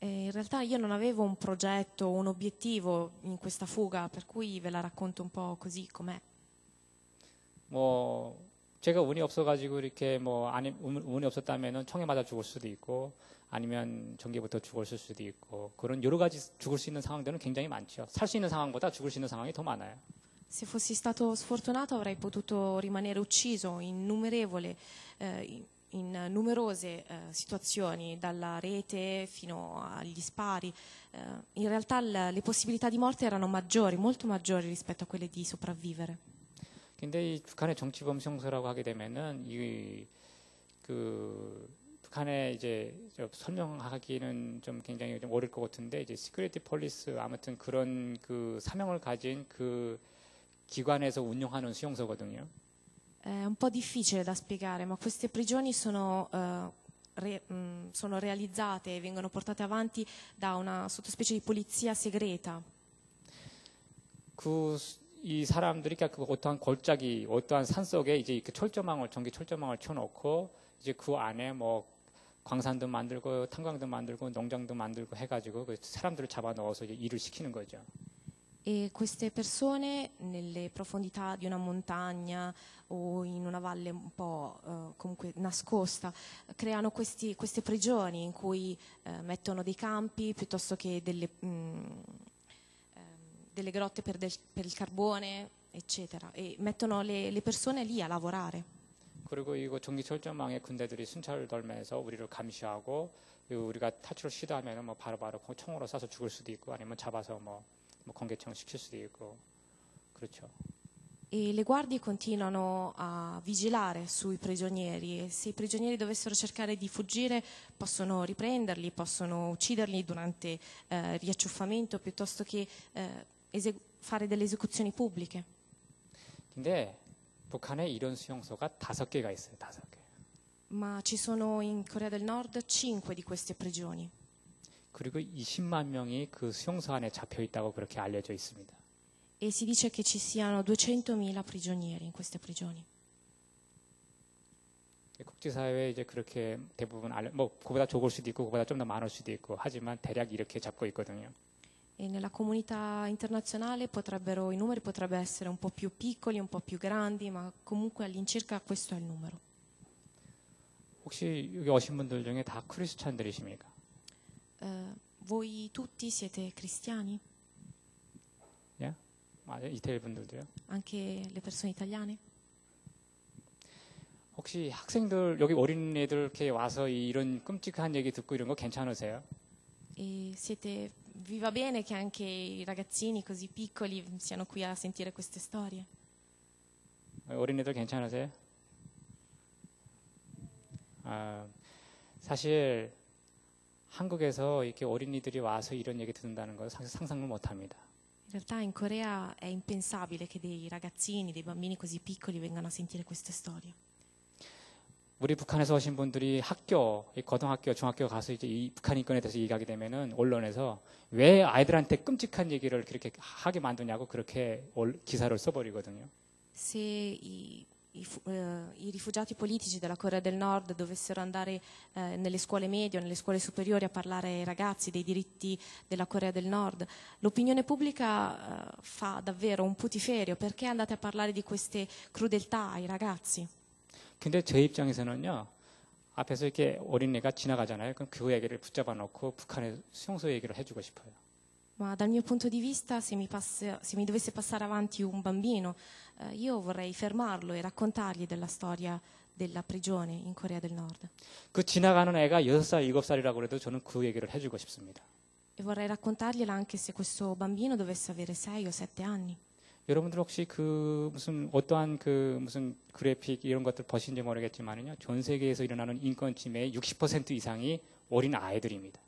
In realtà io non avevo un progetto, un obiettivo in questa fuga, per cui ve la racconto un po' così com'è. 뭐 제가 운이 없어가지고 이렇게 뭐 운이 없었다면은 총에 맞아 죽을 수도 있고 아니면 전기부터 죽었을 수도 있고 그런 여러 가지 죽을 수 있는 상황들은 굉장히 많죠. 살 수 있는 상황보다 죽을 수 있는 상황이 더 많아요. Se fossi stato sfortunato avrei potuto rimanere ucciso in numerose situazioni, dalla rete fino agli spari. In realtà le possibilità di morte erano maggiori, molto maggiori rispetto a quelle di sopravvivere. 근데 이 북한의 정치범 형사라고 하게 되면은 북한에 이제 설명하기는 좀 굉장히 좀 어려울 것 같은데 이제 시큐리티 폴리스 아무튼 그런 그 사명을 가진 그 기관에서 운영하는 수용소거든요. È un po' difficile da spiegare, ma queste prigioni sono realizzate e vengono portate avanti da una sottospecie di polizia segreta. 이 사람들이 그 어떠한 골짜기, 어떠한 산 속에 이제 전기 철조망을 켜놓고 이제 그 안에 뭐 광산도 만들고 탄광도 만들고 농장도 만들고 해가지고 그 사람들을 잡아 넣어서 이제 일을 시키는 거죠. E queste persone nelle profondità di una montagna o in una valle un po' comunque nascosta creano queste prigioni in cui mettono dei campi piuttosto che delle grotte per il carbone, eccetera, e mettono le persone lì a lavorare. 그리고 이거 전기 철조망에 군대들이 순찰을 돌면서 우리를 감시하고 우리가 탈출을 시도하면은 뭐 바로바로 총으로 쏴서 죽을 수도 있고 아니면 잡아서 뭐 공개청 시킬 수도 있고 그렇죠. E le guardie continuano a vigilare sui prigionieri e se i prigionieri dovessero cercare di fuggire possono riprenderli, possono ucciderli durante riacciuffamento piuttosto che fare delle esecuzioni pubbliche. 근데 북한에 이런 수용소가 5개가 있어요. 5개. Ma ci sono in Corea del Nord 5 di queste prigioni. 그리고 20만 명이 그 수용소 안에 잡혀 있다고 그렇게 알려져 있습니다. E si dice che ci siano 200.000 prigionieri in queste prigioni. 국제사회에 이제 그렇게 대부분 뭐 그보다 적을 수도 있고 그보다 좀 더 많을 수도 있고 하지만 대략 이렇게 잡고 있거든요. E nella comunità internazionale i numeri potrebbero essere un po' più piccoli, un po' più grandi, ma comunque all'incirca questo è il numero. 혹시 여기 오신 분들 중에 다 크리스찬들이십니까? Voi tutti siete cristiani? 예? 맞아요. 이태리 분들도요. Anche le persone italiane? 혹시 학생들 여기 어린애들 이렇게 와서 이런 끔찍한 얘기 듣고 이런 거 괜찮으세요? E vi va bene che anche i ragazzini così piccoli siano qui a sentire queste storie? 어린애들 괜찮으세요? 사실 한국에서 이렇게 어린이들이 와서 이런 얘기 듣는다는 거 상상을 못합니다. In realtà in Corea è impensabile che dei ragazzini, dei bambini così piccoli vengano a sentire queste storie. 우리 북한에서 오신 분들이 고등학교, 중학교 가서 이제 이 북한 인권에 대해서 얘기하게 되면은 언론에서 왜 아이들한테 끔찍한 얘기를 그렇게 하게 만드냐고 그렇게 기사를 써버리거든요. Se i i rifugiati politici della Corea del Nord dovessero andare nelle scuole medie o nelle scuole superiori a parlare ai ragazzi dei diritti della Corea del Nord. L'opinione pubblica fa davvero un putiferio. Perché andate a parlare di queste crudeltà ai ragazzi? 근데 제 입장에서는요. 앞에서 이렇게 어린애가 지나가잖아요. 그럼 그 얘기를 붙잡아 놓고 북한의 수용소 얘기를 해주고 싶어요. Ma dal mio punto di vista, se mi dovesse passare avanti un bambino, io vorrei fermarlo e raccontargli della storia della prigione in Corea del Nord. 그 지나가는 애가 6살, 7살이라고 해도 저는 그 얘기를 해주고 싶습니다. E vorrei raccontargliela anche se questo bambino dovesse avere 6 o 7 anni. 여러분들 혹시 그 무슨 어떠한 그 무슨 그래픽 이런 것들 보신지 모르겠지만요. 전 세계에서 일어나는 인권 침해의 60% 이상이 어린 아이들입니다.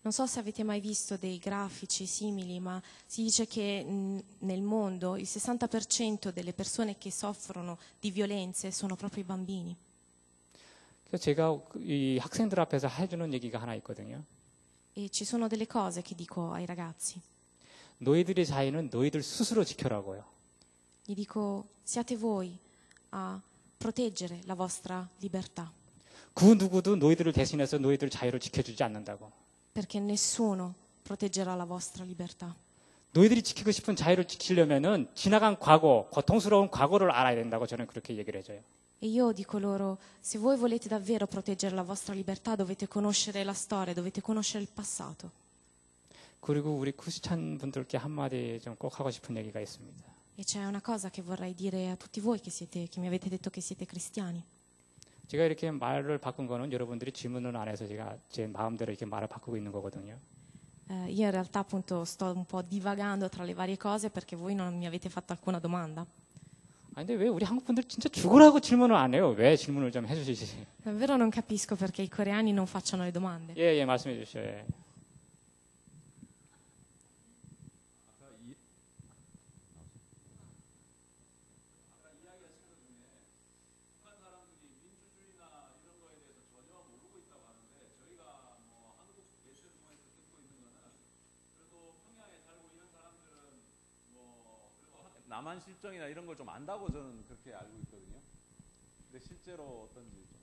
Non so se avete mai visto dei grafici simili, ma si dice che nel mondo il 60% delle persone che soffrono di violenze sono proprio i bambini. 그래서 제가 이 학생들 앞에서 해주는 얘기가 하나 있거든요. E ci sono delle cose che dico ai ragazzi. 너희들의 자유는 너희들 스스로 지켜라고요. Gli dico, siate voi a proteggere la vostra libertà. 그 누구도 너희들을 대신해서 너희들 자유를 지켜주지 않는다고. Perché nessuno proteggerà la vostra libertà. 너희들이 지키고 싶은 자유를 지키려면은 지나간 과거, 고통스러운 과거를 알아야 된다고 저는 그렇게 얘기를 해줘요. E io dico loro, se voi volete davvero proteggere la vostra libertà, dovete conoscere la storia, dovete conoscere il passato. 그리고 우리 크리스찬 분들께 한마디 좀 꼭 하고 싶은 얘기가 있습니다. E c'è una cosa che vorrei dire a tutti voi che mi avete detto che siete cristiani. 제가 이렇게 말을 바꾼 거는 여러분들이 질문을 안 해서 제가 제 마음대로 이렇게 말을 바꾸고 있는 거거든요. Io in realtà appunto sto un po' divagando tra le varie cose perché voi non mi avete fatto alcuna domanda. 아 근데 왜 우리 한국 분들 진짜 죽으라고 질문을 안 해요? 왜 질문을 좀 해주시지? Davvero non capisco perché i coreani non facciano le domande. 예, 말씀해 주시죠. 예. 남한 실정이나 이런 걸 좀 안다고 저는 그렇게 알고 있거든요. 근데 실제로 어떤지 좀.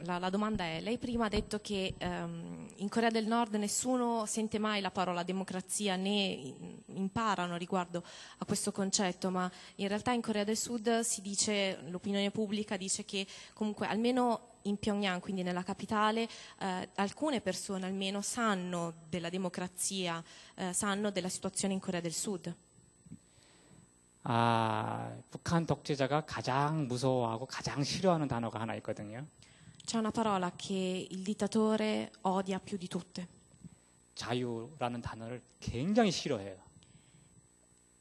La domanda è, lei prima ha detto che in Corea del Nord nessuno sente mai la parola democrazia né imparano riguardo a questo concetto, ma in realtà in Corea del Sud si dice, l'opinione pubblica dice che comunque almeno in Pyongyang, quindi nella capitale, alcune persone almeno sanno della democrazia, sanno della situazione in Corea del Sud. 북한 독재자가 가장 무서워하고 가장 싫어하는 단어가 하나 있거든요. C'è una parola che il dittatore odia più di tutte. 자유라는 단어를 굉장히 싫어해요.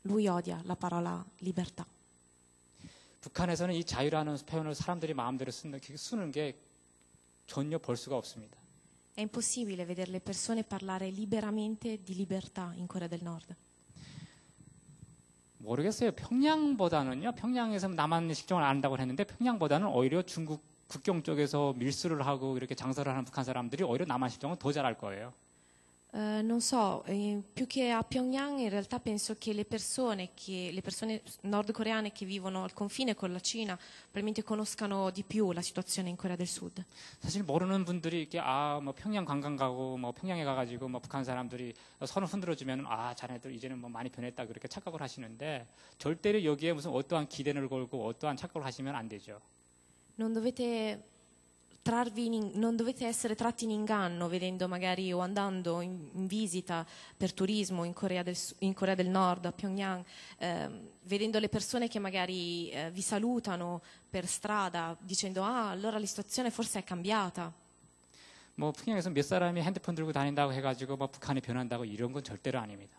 Lui odia la parola libertà. 북한에서는 이 자유라는 표현을 사람들이 마음대로 쓰는 게 전혀 볼 수가 없습니다. È impossibile vedere le persone parlare liberamente di libertà in Corea del Nord. 모르겠어요. 평양보다는요. 평양에서 남한 실정을 안다고 했는데 평양보다는 오히려 중국 국경 쪽에서 밀수를 하고 이렇게 장사를 하는 북한 사람들이 오히려 남한 실정을 더 잘할 거예요. Non so, più che a Pyongyang in realtà penso che le persone nordcoreane che vivono al confine con la Cina probabilmente conoscano di più la situazione in Corea del Sud. 사실 모르는 분들이 이렇게 뭐 평양 관광 가고 뭐 평양에 가가지고 뭐 북한 사람들이 손을 흔들어주면 자네들 이제는 뭐 많이 변했다 그렇게 착각을 하시는데 절대로 여기에 무슨 어떠한 기대를 걸고 어떠한 착각을 하시면 안 되죠. Non dovete essere tratti in inganno vedendo magari o andando in visita per turismo in Corea del Nord, a Pyongyang, vedendo le persone che magari vi salutano per strada dicendo allora la situazione forse è cambiata. 뭐 평양에서 몇 사람이 핸드폰 들고 다닌다고 해가지고 뭐 북한이 변한다고 이런 건 절대로 아닙니다.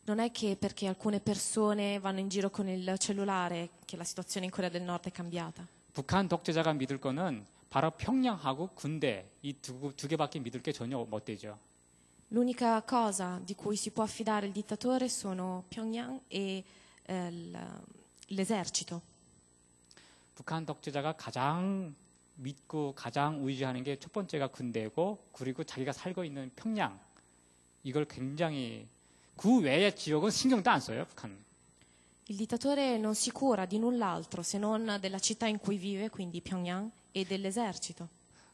Non è che perché alcune persone vanno in giro con il cellulare che la situazione in Corea del Nord è cambiata. 북한 독재자가 믿을 거는 바로 평양하고 군대 이 두 개밖에 믿을 게 전혀 못 되죠. L'unica cosa di cui si può affidare il dittatore sono Pyongyang e l'esercito. 북한 독재자가 가장 믿고 가장 의지하는 게 첫 번째가 군대고 그리고 자기가 살고 있는 평양 이걸 굉장히 그 외의 지역은 신경도 안 써요 북한. Il dittatore non si cura di null'altro se non della città in cui vive, quindi Pyongyang, e dell'esercito.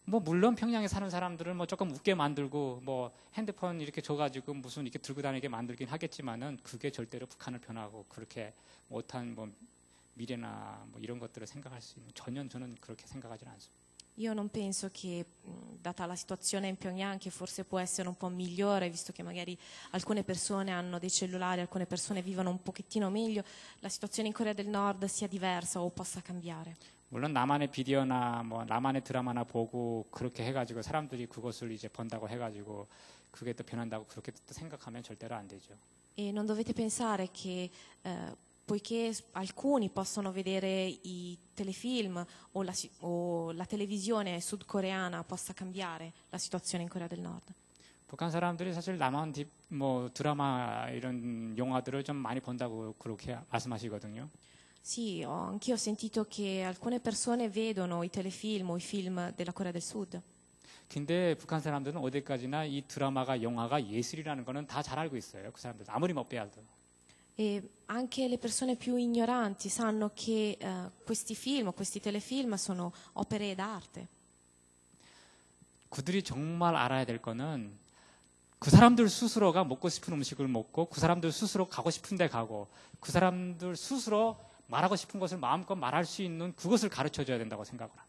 뭐 물론 평양에 사는 사람들을 뭐 조금 웃게 만들고 뭐 핸드폰 이렇게 줘가지고 무슨 이렇게 들고 다니게 만들긴 하겠지만은 그게 절대로 북한을 변하고 그렇게 못한 뭐 미래나 뭐 이런 것들을 생각할 수 있는 전혀 저는 그렇게 생각하지는 않습니다. Io non penso che, data la situazione in Pyongyang, che forse può essere un po' migliore, visto che magari alcune persone hanno dei cellulari, alcune persone vivono un pochettino meglio, la situazione in Corea del Nord sia diversa o possa cambiare. 물론 나만의 비디오나 뭐 나만의 드라마나 보고 그렇게 해가지고 사람들이 그것을 이제 본다고 해가지고 그게 또 변한다고 그렇게 또 생각하면 절대로 안 되죠. E non dovete pensare che poiché alcuni possono vedere i telefilm o la televisione sudcoreana possa cambiare la situazione in Corea del Nord. 북한 사람들이 사실 남한 뭐 드라마 이런 영화들을 좀 많이 본다고 그렇게 말씀하시거든요. Sì, anch'io ho sentito che alcune persone vedono i telefilm o i film della Corea del Sud. 근데 북한 사람들은 어디까지나 이 드라마가 영화가 예술이라는 거는 다 잘 알고 있어요. 그 사람들 아무리 못 배워도. E anche le persone più ignoranti sanno che questi film, questi telefilm sono opere d'arte. 그들이 정말 알아야 될 거는 그 사람들 스스로가 먹고 싶은 음식을 먹고 그 사람들 스스로 가고 싶은 데 가고 그 사람들 스스로 말하고 싶은 것을 마음껏 말할 수 있는 그것을 가르쳐 줘야 된다고 생각을 합니다.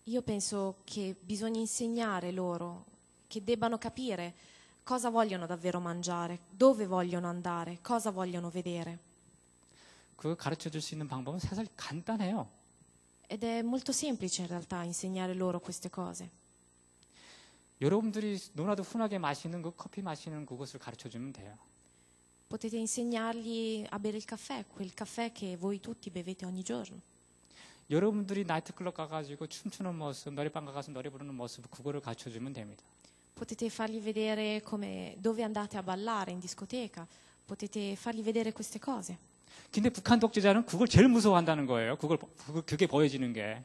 Io penso che bisogna insegnare loro, che debbano capire cosa vogliono davvero mangiare, dove vogliono andare, cosa vogliono vedere. 그 가르쳐 줄 수 있는 방법은 사실 간단해요. Ed è molto semplice in realtà insegnare loro queste cose. 여러분들이 너무나도 흔하게 마시는 그 커피 마시는 그것을 가르쳐 주면 돼요. Potete insegnargli a bere il caffè, quel caffè che voi tutti bevete ogni giorno. 여러분들이 나이트클럽 가가지고 춤추는 모습, 노래방 가서 노래 부르는 모습, 그거를 가르쳐 주면 됩니다. Potete fargli vedere dove andate a ballare in discoteca, potete fargli vedere queste cose. 근데 북한 독재자는 그걸 제일 무서워한다는 거예요. 그게 보여지는 게.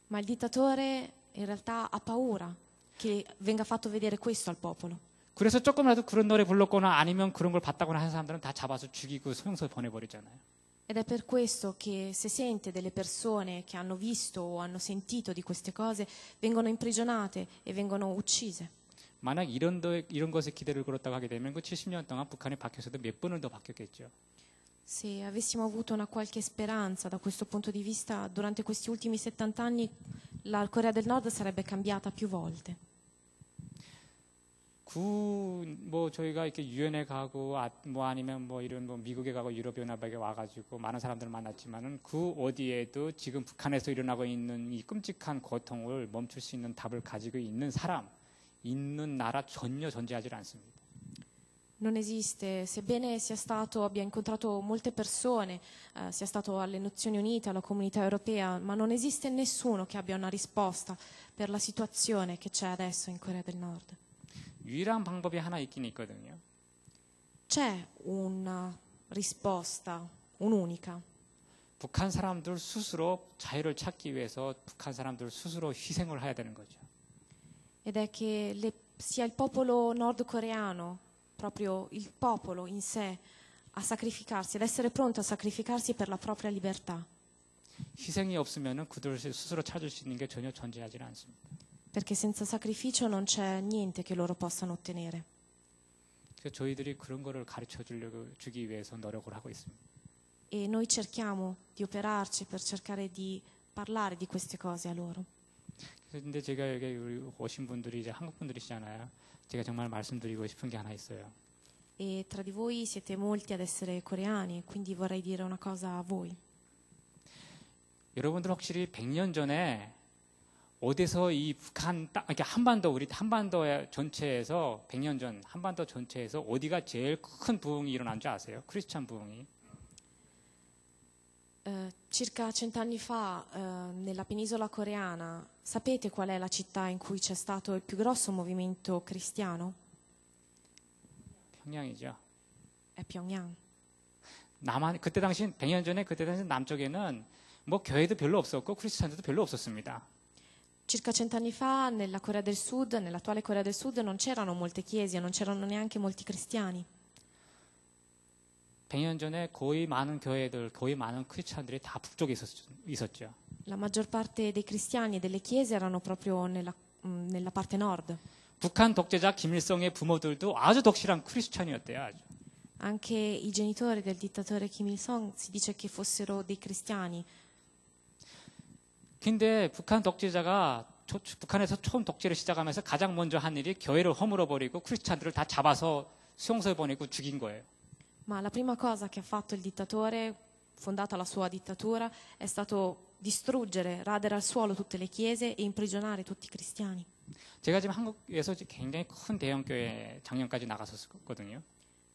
Ma il dittatore in realtà ha paura che venga fatto vedere questo al popolo. 그래서 조금이라도 그런 노래 불렀거나 아니면 그런 걸 봤다거나 하는 사람들은 다 잡아서 죽이고 소용서에 보내버리잖아요. Ed è per questo che se sente delle persone che hanno visto o hanno sentito di queste cose vengono imprigionate e vengono uccise. 만약 이런 것에 기대를 걸었다고 하게 되면 그 70년 동안 북한이 바뀌어서도 몇 번을 더 바뀌었겠죠. Se avessimo avuto una qualche speranza da questo punto di vista, durante questi ultimi 70 anni la Corea del Nord sarebbe cambiata più volte. 뭐 저희가 이렇게 유엔에 가고 뭐 아니면 뭐 이런 뭐 미국에 가고 유럽연합에 와가지고 많은 사람들을 만났지만은 그 어디에도 지금 북한에서 일어나고 있는 이 끔찍한 고통을 멈출 수 있는 답을 가지고 있는 사람, 있는 나라 전혀 존재하지 않습니다. Non esiste, sebbene abbia incontrato molte persone, sia stato alle Nazioni Unite, alla Comunità Europea, ma non esiste nessuno che abbia una risposta per la situazione che c'è adesso in Corea del Nord. 유일한 방법이 하나 있긴 있거든요. C'è una risposta, un'unica. 북한 사람들 스스로 자유를 찾기 위해서 북한 사람들 스스로 희생을 해야 되는 거죠. Ed è che sia il popolo nordcoreano, proprio il popolo in sé, a sacrificarsi, ad essere pronto a sacrificarsi per la propria libertà. 희생이 없으면은 그들 스스로 찾을 수 있는 게 전혀 존재하지 않습니다. Perché senza sacrificio non c'è niente che loro possano ottenere. 그래서 저희들이 그런 거를 가르쳐 주기 위해서 노력을 하고 있습니다. E noi cerchiamo di operarci per cercare di parlare di queste cose a loro. 근데 제가 여기 오신 분들이 이제 한국 분들이시잖아요. 제가 정말 말씀드리고 싶은 게 하나 있어요. E tra di voi siete molti ad essere coreani, quindi vorrei dire una cosa a voi. 여러분들 확실히 100년 전에 어디서 이 북한 그러니까 우리 한반도 전체에서 100년 전 한반도 전체에서 어디가 제일 큰 부흥이 일어난 줄 아세요? 크리스찬 부흥이. Circa 100 anni fa, nella penisola coreana, sapete qual è la città in cui c'è stato il più grosso movimento cristiano? 평양이죠. È Pyongyang. 그때 당시 100년 전에 그때 당시 남쪽에는 뭐 교회도 별로 없었고 크리스찬들도 별로 없었습니다. Circa 100 anni fa, nella Corea del Sud, nell'attuale Corea del Sud, non c'erano molte chiese, non c'erano neanche molti cristiani. 100년 전에 거의 많은 교회들, 거의 많은 크리스찬들이 다 북쪽에 있었죠. La maggior parte dei cristiani e delle chiese erano proprio nella parte nord. 북한 독재자 김일성의 부모들도 아주 독실한 크리스찬이었대요. 아주. Anche i genitori del dittatore Kim Il-sung si dice che fossero dei cristiani. 근데 북한 독재자가 북한에서 처음 독재를 시작하면서 가장 먼저 한 일이 교회를 허물어 버리고 크리스찬들을 다 잡아서 수용소에 보내고 죽인 거예요. Ma la prima cosa che ha fatto il dittatore, fondata la sua dittatura, è stato distruggere, radere al suolo tutte le chiese e imprigionare tutti i cristiani. 제가 지금 한국에서 굉장히 큰 대형 교회 작년까지 나갔었거든요.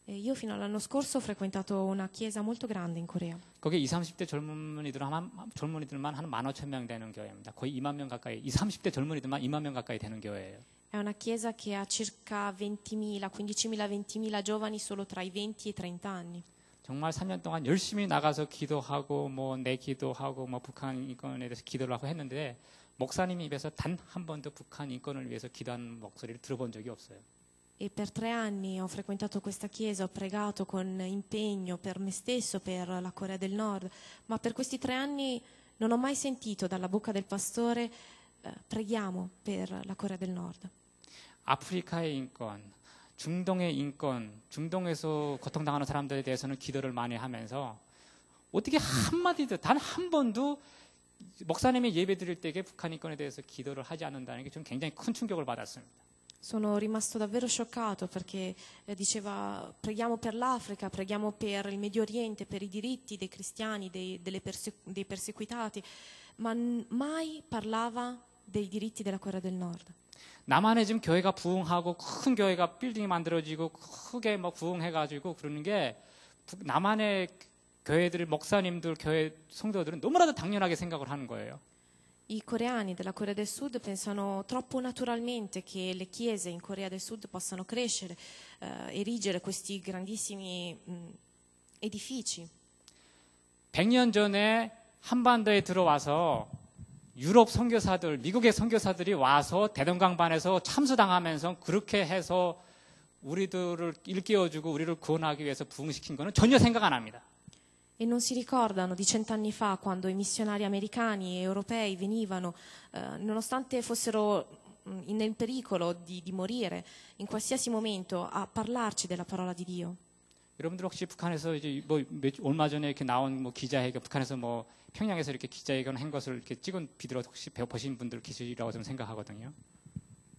E io fino all'anno scorso ho frequentato una chiesa molto grande in Corea. 거기 20, 30대 젊은이들만 한 15,000명 되는 교회입니다. 거의 2만 명 가까이, 20, 30대 젊은이들만 2만 명 가까이 되는 교회예요. È una chiesa che ha circa 20.000, 15.000, 20.000 giovani solo tra i 20 e i 30 anni. 정말 3년 동안 열심히 나가서 기도하고 내 기도하고 북한 인권에 대해서 기도를 하고 했는데 목사님 입에서 단 한 번도 북한 인권을 위해서 기도하는 목소리를 들어본 적이 없어요. E per 3 anni ho frequentato questa chiesa, ho pregato con impegno per me stesso, per la Corea del Nord, ma per questi 3 anni non ho mai sentito dalla bocca del pastore preghiamo per la Corea del Nord. 아프리카의 인권, 중동의 인권, 중동에서 고통당하는 사람들에 대해서는 기도를 많이 하면서 어떻게 한마디도 단 한 번도 목사님이 예배 드릴 때에 북한 인권에 대해서 기도를 하지 않는다는 게 좀 굉장히 큰 충격을 받았습니다. Sono rimasto davvero scioccato perché diceva preghiamo per l'Africa, preghiamo per il Medio Oriente, per i diritti dei cristiani, dei perseguitati, ma mai parlava dei diritti della Corea del Nord. 남한에 지금 교회가 부흥하고 큰 교회가 빌딩이 만들어지고 크게 부흥해가지고 그러는 게 남한의 교회들, 목사님들, 교회 성도들은 너무나도 당연하게 생각을 하는 거예요. I coreani della Corea del Sud pensano troppo naturalmente che le chiese in Corea del Sud possano crescere, erigere questi grandissimi edifici. 100년 전에 한반도에 들어와서 유럽 선교사들, 미국의 선교사들이 와서 대동강반에서 참수당하면서 그렇게 해서 우리들을 일깨워주고 우리를 구원하기 위해서 부흥시킨 거는 전혀 생각 안 합니다. E non si ricordano di 100 anni fa quando i missionari americani e europei venivano, nonostante fossero nel pericolo di morire in qualsiasi momento, a parlarci della parola di Dio. 여러분들 혹시 북한에서 이제 얼마 전에 이렇게 나온 기자회견, 북한에서 평양에서 이렇게 기자회견 한 것을 이렇게 찍은 비디오 혹시 보신 분들 계시리라고 좀 생각하거든요.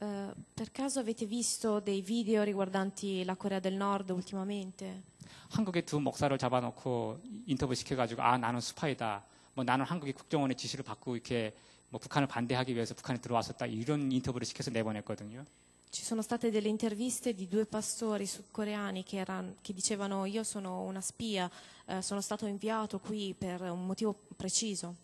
Per caso avete visto dei video riguardanti la Corea del Nord ultimamente? 한국의 두 목사를 잡아놓고 인터뷰 시켜가지고 나는 스파이다. 나는 한국의 국정원의 지시를 받고 이렇게 북한을 반대하기 위해서 북한에 들어왔었다. 이런 인터뷰를 시켜서 내보냈거든요. Ci sono state delle interviste di 2 pastori sudcoreani che dicevano io sono una spia, sono stato inviato qui per un motivo preciso.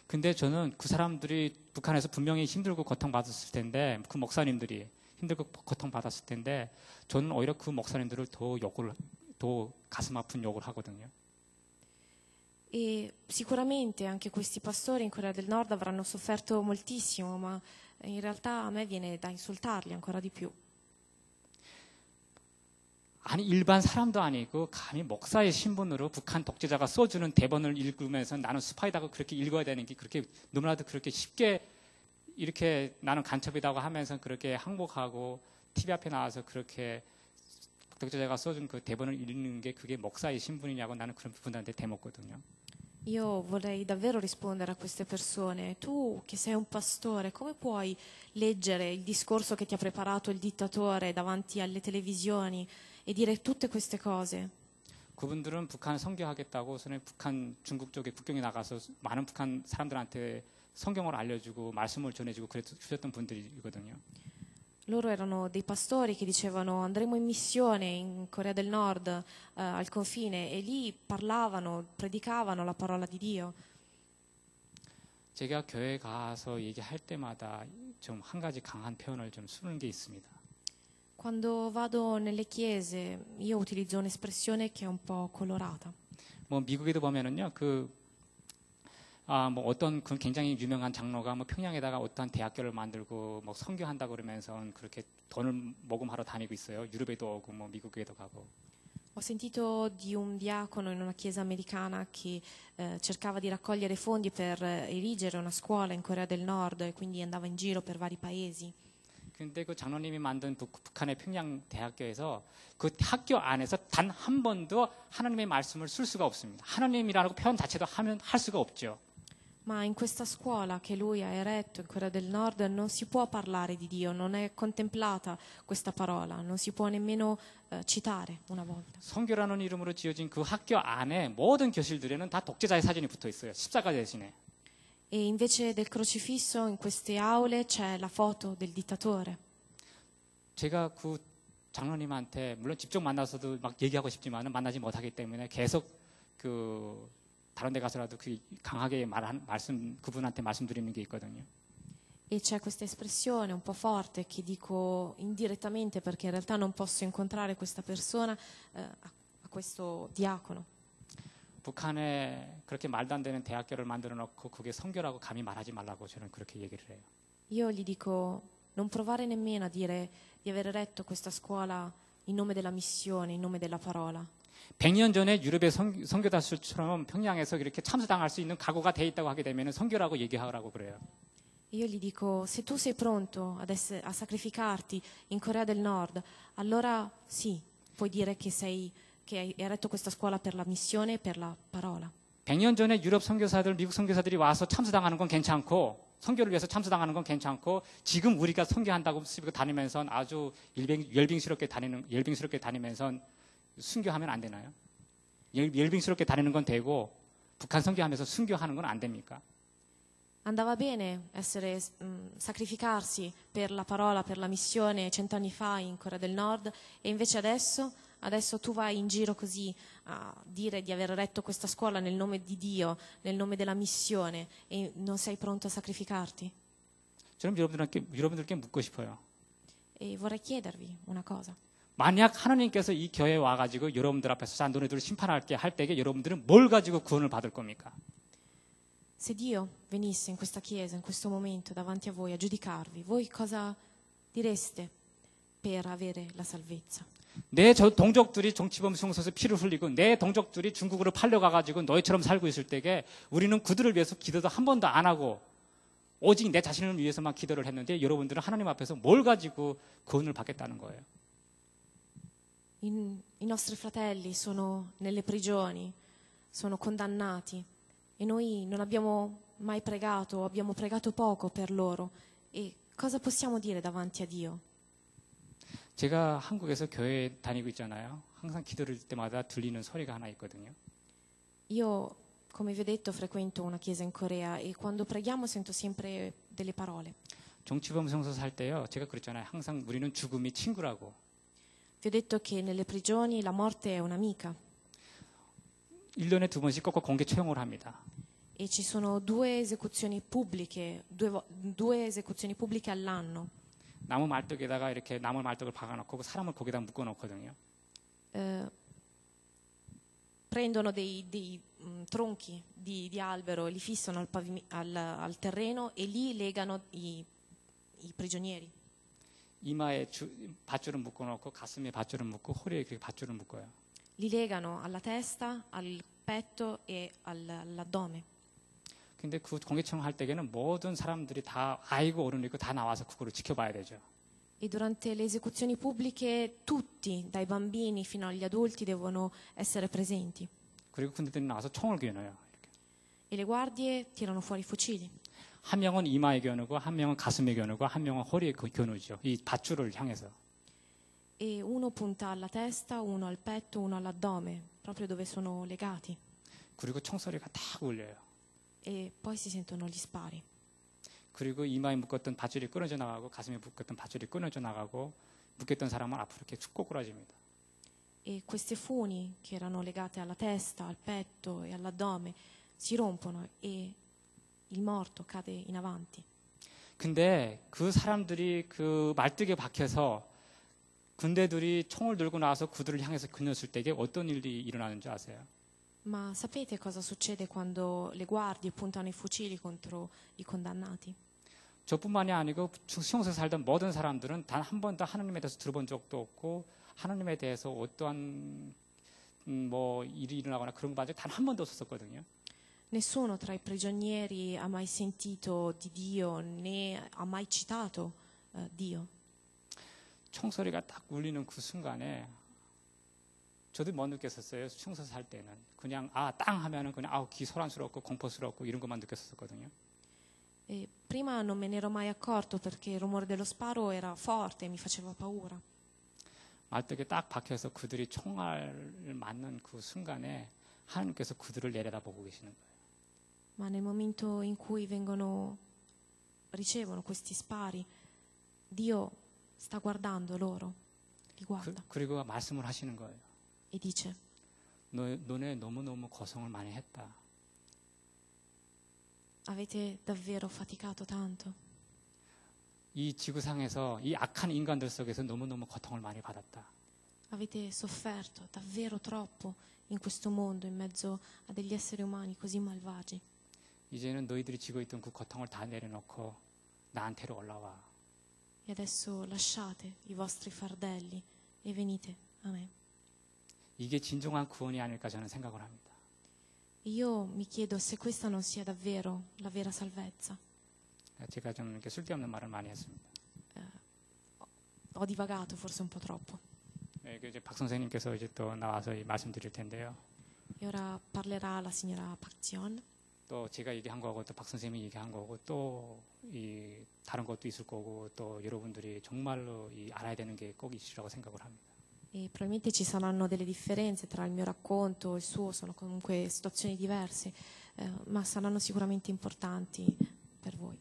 근데 저는 그 사람들이 북한에서 분명히 힘들고 고통받았을 텐데 그 목사님들이 힘들고 고통받았을 텐데 저는 오히려 그 목사님들을 더 가슴 아픈 욕을 하거든요. E sicuramente anche questi pastori in Corea del Nord avranno sofferto moltissimo, ma in realtà a me viene da insultarli ancora di più. 아니 일반 사람도 아니고 감히 목사의 신분으로 북한 독재자가 써주는 대본을 읽으면서 나는 스파이다고 그렇게 읽어야 되는 게 그렇게 너무나도 그렇게 쉽게 이렇게 나는 간첩이라고 하면서 그렇게 항복하고 TV 앞에 나와서 그렇게 독재자가 써준 그 대본을 읽는 게 그게 목사의 신분이냐고 나는 그런 분들한테 대먹거든요. Io vorrei davvero rispondere a queste persone. Tu che sei un pastore, come puoi leggere il discorso che ti ha preparato il dittatore davanti alle televisioni e dire tutte queste cose? 그분들은 북한 선교하겠다고 북한 중국 쪽에 국경에 나가서 많은 북한 사람들한테 성경을 알려주고 말씀을 전해주고 그랬던 분들이거든요. Loro erano dei pastori che dicevano andremo in missione in Corea del Nord al confine e lì parlavano, predicavano la parola di Dio. 제가 교회 가서 얘기할 때마다 좀 한 가지 강한 표현을 좀 쓰는 게 있습니다. Quando vado nelle chiese io utilizzo un'espressione che è un po' colorata. 미국에도 보면은요 어떤 그 굉장히 유명한 장로가 평양에다가 어떤 대학교를 만들고 선교한다고 그러면서 그렇게 돈을 모금하러 다니고 있어요. 유럽에도 오고 미국에도 가고. Ho sentito di un diacono in una chiesa americana che cercava di raccogliere fondi per erigere una scuola in Corea del Nord e quindi andava in giro per vari paesi. 근데 그 장로님이 만든 북한의 평양 대학교에서 그 학교 안에서 단 한 번도 하나님의 말씀을 쓸 수가 없습니다. 하나님이라는 표현 자체도 할 수가 없죠. Ma in questa scuola che lui ha eretto in Corea del Nord non si può parlare di Dio, non è contemplata questa parola, non si può nemmeno citare una volta. 선교라는 이름으로 지어진 그 학교 안에 모든 교실들에는 다 독재자의 사진이 붙어 있어요. 십자가 대신에. E invece del crocifisso in queste aule c'è la foto del dittatore. 제가 그 장로님한테 물론 직접 만나서도 막 얘기하고 싶지만 만나지 못하기 때문에 계속 그 다른 데 가서라도 그 강하게 그분한테 말씀드리는 게 있거든요. E c'è questa espressione un po' forte che dico indirettamente perché in realtà non posso incontrare questa persona, a questo diacono. 북한에 그렇게 말도 안 되는 대학교를 만들어 놓고 그게 선교라고 감히 말하지 말라고 저는 그렇게 얘기를 해요. Io gli dico non provare nemmeno a dire di aver eretto questa scuola in nome della missione, in nome della parola. 100년 전에 유럽의 선교다수처럼 평양에서 이렇게 참수당할 수 있는 각오가 돼 있다고 하게 되면 선교라고 얘기하라고 그래요. Io gli dico se tu sei pronto a sacrificarti in Corea del Nord, allora sì, puoi dire che hai eretto questa scuola per la missione e per la parola. 100년 전에 유럽 선교사들, 미국 선교사들이 와서 참수당하는 건 괜찮고 선교를 위해서 참수당하는 건 괜찮고 지금 우리가 선교한다고 다니면서 아주 열빙스럽게 다니면서 순교하면 안 되나요? 열빙스럽게 다니는 건 되고 북한 선교하면서 순교하는 건 안 됩니까? Andava bene sacrificarsi per la parola, per la missione 100 anni fa in Corea del Nord e invece adesso tu vai in giro così a dire di aver eretto questa scuola nel nome di Dio, nel nome della missione e non sei pronto a sacrificarti? 저는 여러분들께 묻고 싶어요. E vorrei chiedervi una cosa. 만약 하나님께서 이 교회에 와가지고 여러분들 앞에서 자 너네들을 심판할게 할 때에 여러분들은 뭘 가지고 구원을 받을 겁니까? Se Dio venisse in questa chiesa, in questo momento, davanti a voi a giudicarvi, voi cosa direste per avere la salvezza? 내 동족들이 정치범 수용소에서 피를 흘리고 내 동족들이 중국으로 팔려가가지고 너희처럼 살고 있을 때에 우리는 그들을 위해서 기도도 한 번도 안 하고 오직 내 자신을 위해서만 기도를 했는데 여러분들은 하나님 앞에서 뭘 가지고 구원을 받겠다는 거예요. I nostri fratelli sono nelle prigioni, sono condannati e noi non abbiamo mai pregato, abbiamo pregato poco per loro. E cosa possiamo dire davanti a Dio? 제가 한국에서 교회 다니고 있잖아요. 항상 기도를 할 때마다 들리는 소리가 하나 있거든요. Io, come vi ho detto, frequento una chiesa in Corea e quando preghiamo sento sempre delle parole. 정치범 수용소 살 때요. 제가 그랬잖아요. 항상 우리는 죽음이 친구라고. Vi ho detto che nelle prigioni la morte è un'amica. 1년에 2번씩 꼭꼭 공개 처형을 합니다. E ci sono due esecuzioni pubbliche all'anno. 나무 말뚝에다가 이렇게 나무 말뚝을 박아놓고 사람을 거기다 묶어놓거든요. Prendono dei tronchi di albero e li fissano al terreno e lì legano i prigionieri. 이마에 밧줄을 묶어놓고 가슴에 밧줄을 묶고 허리에 그렇게 밧줄을 묶어요. Li legano alla testa, al petto e all'addome. 근데 그 공개청 할 때에는 모든 사람들이 다 아이고 어른 있고 다 나와서 그거를 지켜봐야 되죠. E durante le esecuzioni pubbliche tutti, dai bambini fino agli adulti, devono essere presenti. 그리고 군대들이 나와서 총을 겨눠요. E le guardie tirano fuori i fucili. 한 명은 이마에 겨누고 한 명은 가슴에 겨누고 한 명은 허리에 겨누죠. 이 밧줄을 향해서. E uno punta alla testa, uno al petto, uno all'addome, proprio dove sono legati. 그리고 총소리가 딱 울려요. E poi si sentono gli spari. 그리고 이마에 묶었던 밧줄이 끊어져 나가고 가슴에 묶었던 밧줄이 끊어져 나가고 묶였던 사람은 앞으로 이렇게 축 꼬꾸라집니다. E queste funi che erano legate alla testa, al petto e all'addome si rompono e il morto cade in avanti. 근데 그 사람들이 그 말뚝에 박혀서 군대들이 총을 들고 나와서 그들을 향해서 겨눴을 때에 어떤 일이 일어나는 줄 아세요? Ma sapete cosa succede quando le guardie puntano i fucili contro i condannati? 저뿐만이 아니고 수용소에 살던 모든 사람들은 단 한 번도 하나님에 대해서 들어본 적도 없고 하나님에 대해서 어떠한 뭐 일이 일어나거나 그런 거 단 한 번도 없었거든요. Nessuno tra i prigionieri ha mai sentito di Dio né ha mai citato Dio. 총소리가 딱 울리는 그 순간에 저도 못 느꼈었어요. 충서 살 때는 그냥 땅 하면은 그냥 귀 소란스럽고 공포스럽고 이런 것만 느꼈었거든요. E prima non me ne ero mai accorto perché il rumore dello sparo era forte e mi faceva paura. 말뚝에 딱 박혀서 그들이 총알을 맞는 그 순간에 하나님께서 그들을 내려다보고 계시는 거예요. Ma nel momento in cui ricevono questi spari, Dio sta guardando loro, li guarda 그리고 말씀을 하시는 거예요. e dice: 너네 너무너무 고생을 많이 했다. Avete davvero faticato tanto. 이 지구상에서 이 악한 인간들 속에서 너무너무 고통을 많이 받았다. Avete sofferto davvero troppo in questo mondo, in mezzo a degli esseri umani così malvagi. 이제는 너희들이 지고 있던 그 고통을 다 내려놓고 나한테로 올라와. E adesso lasciate i vostri fardelli e venite a me. 이게 진정한 구원이 아닐까 저는 생각을 합니다. Io mi chiedo se questa non sia davvero la vera salvezza. 제가 좀 이렇게 쓸데없는 말을 많이 했습니다. Ho divagato forse un po' troppo. 이제 박 선생님께서 이제 또 나와서 말씀드릴 텐데요. E ora parlerà la signora Park Ji-won. 또 제가 얘기한 거고 또 박 선생님이 얘기한 거고 또 이 다른 것도 있을 거고 또 여러분들이 정말로 알아야 되는 게 꼭 있으라고 생각을 합니다. E probabilmente ci saranno delle differenze tra il mio racconto e il suo, sono comunque situazioni diverse, ma saranno sicuramente importanti per voi.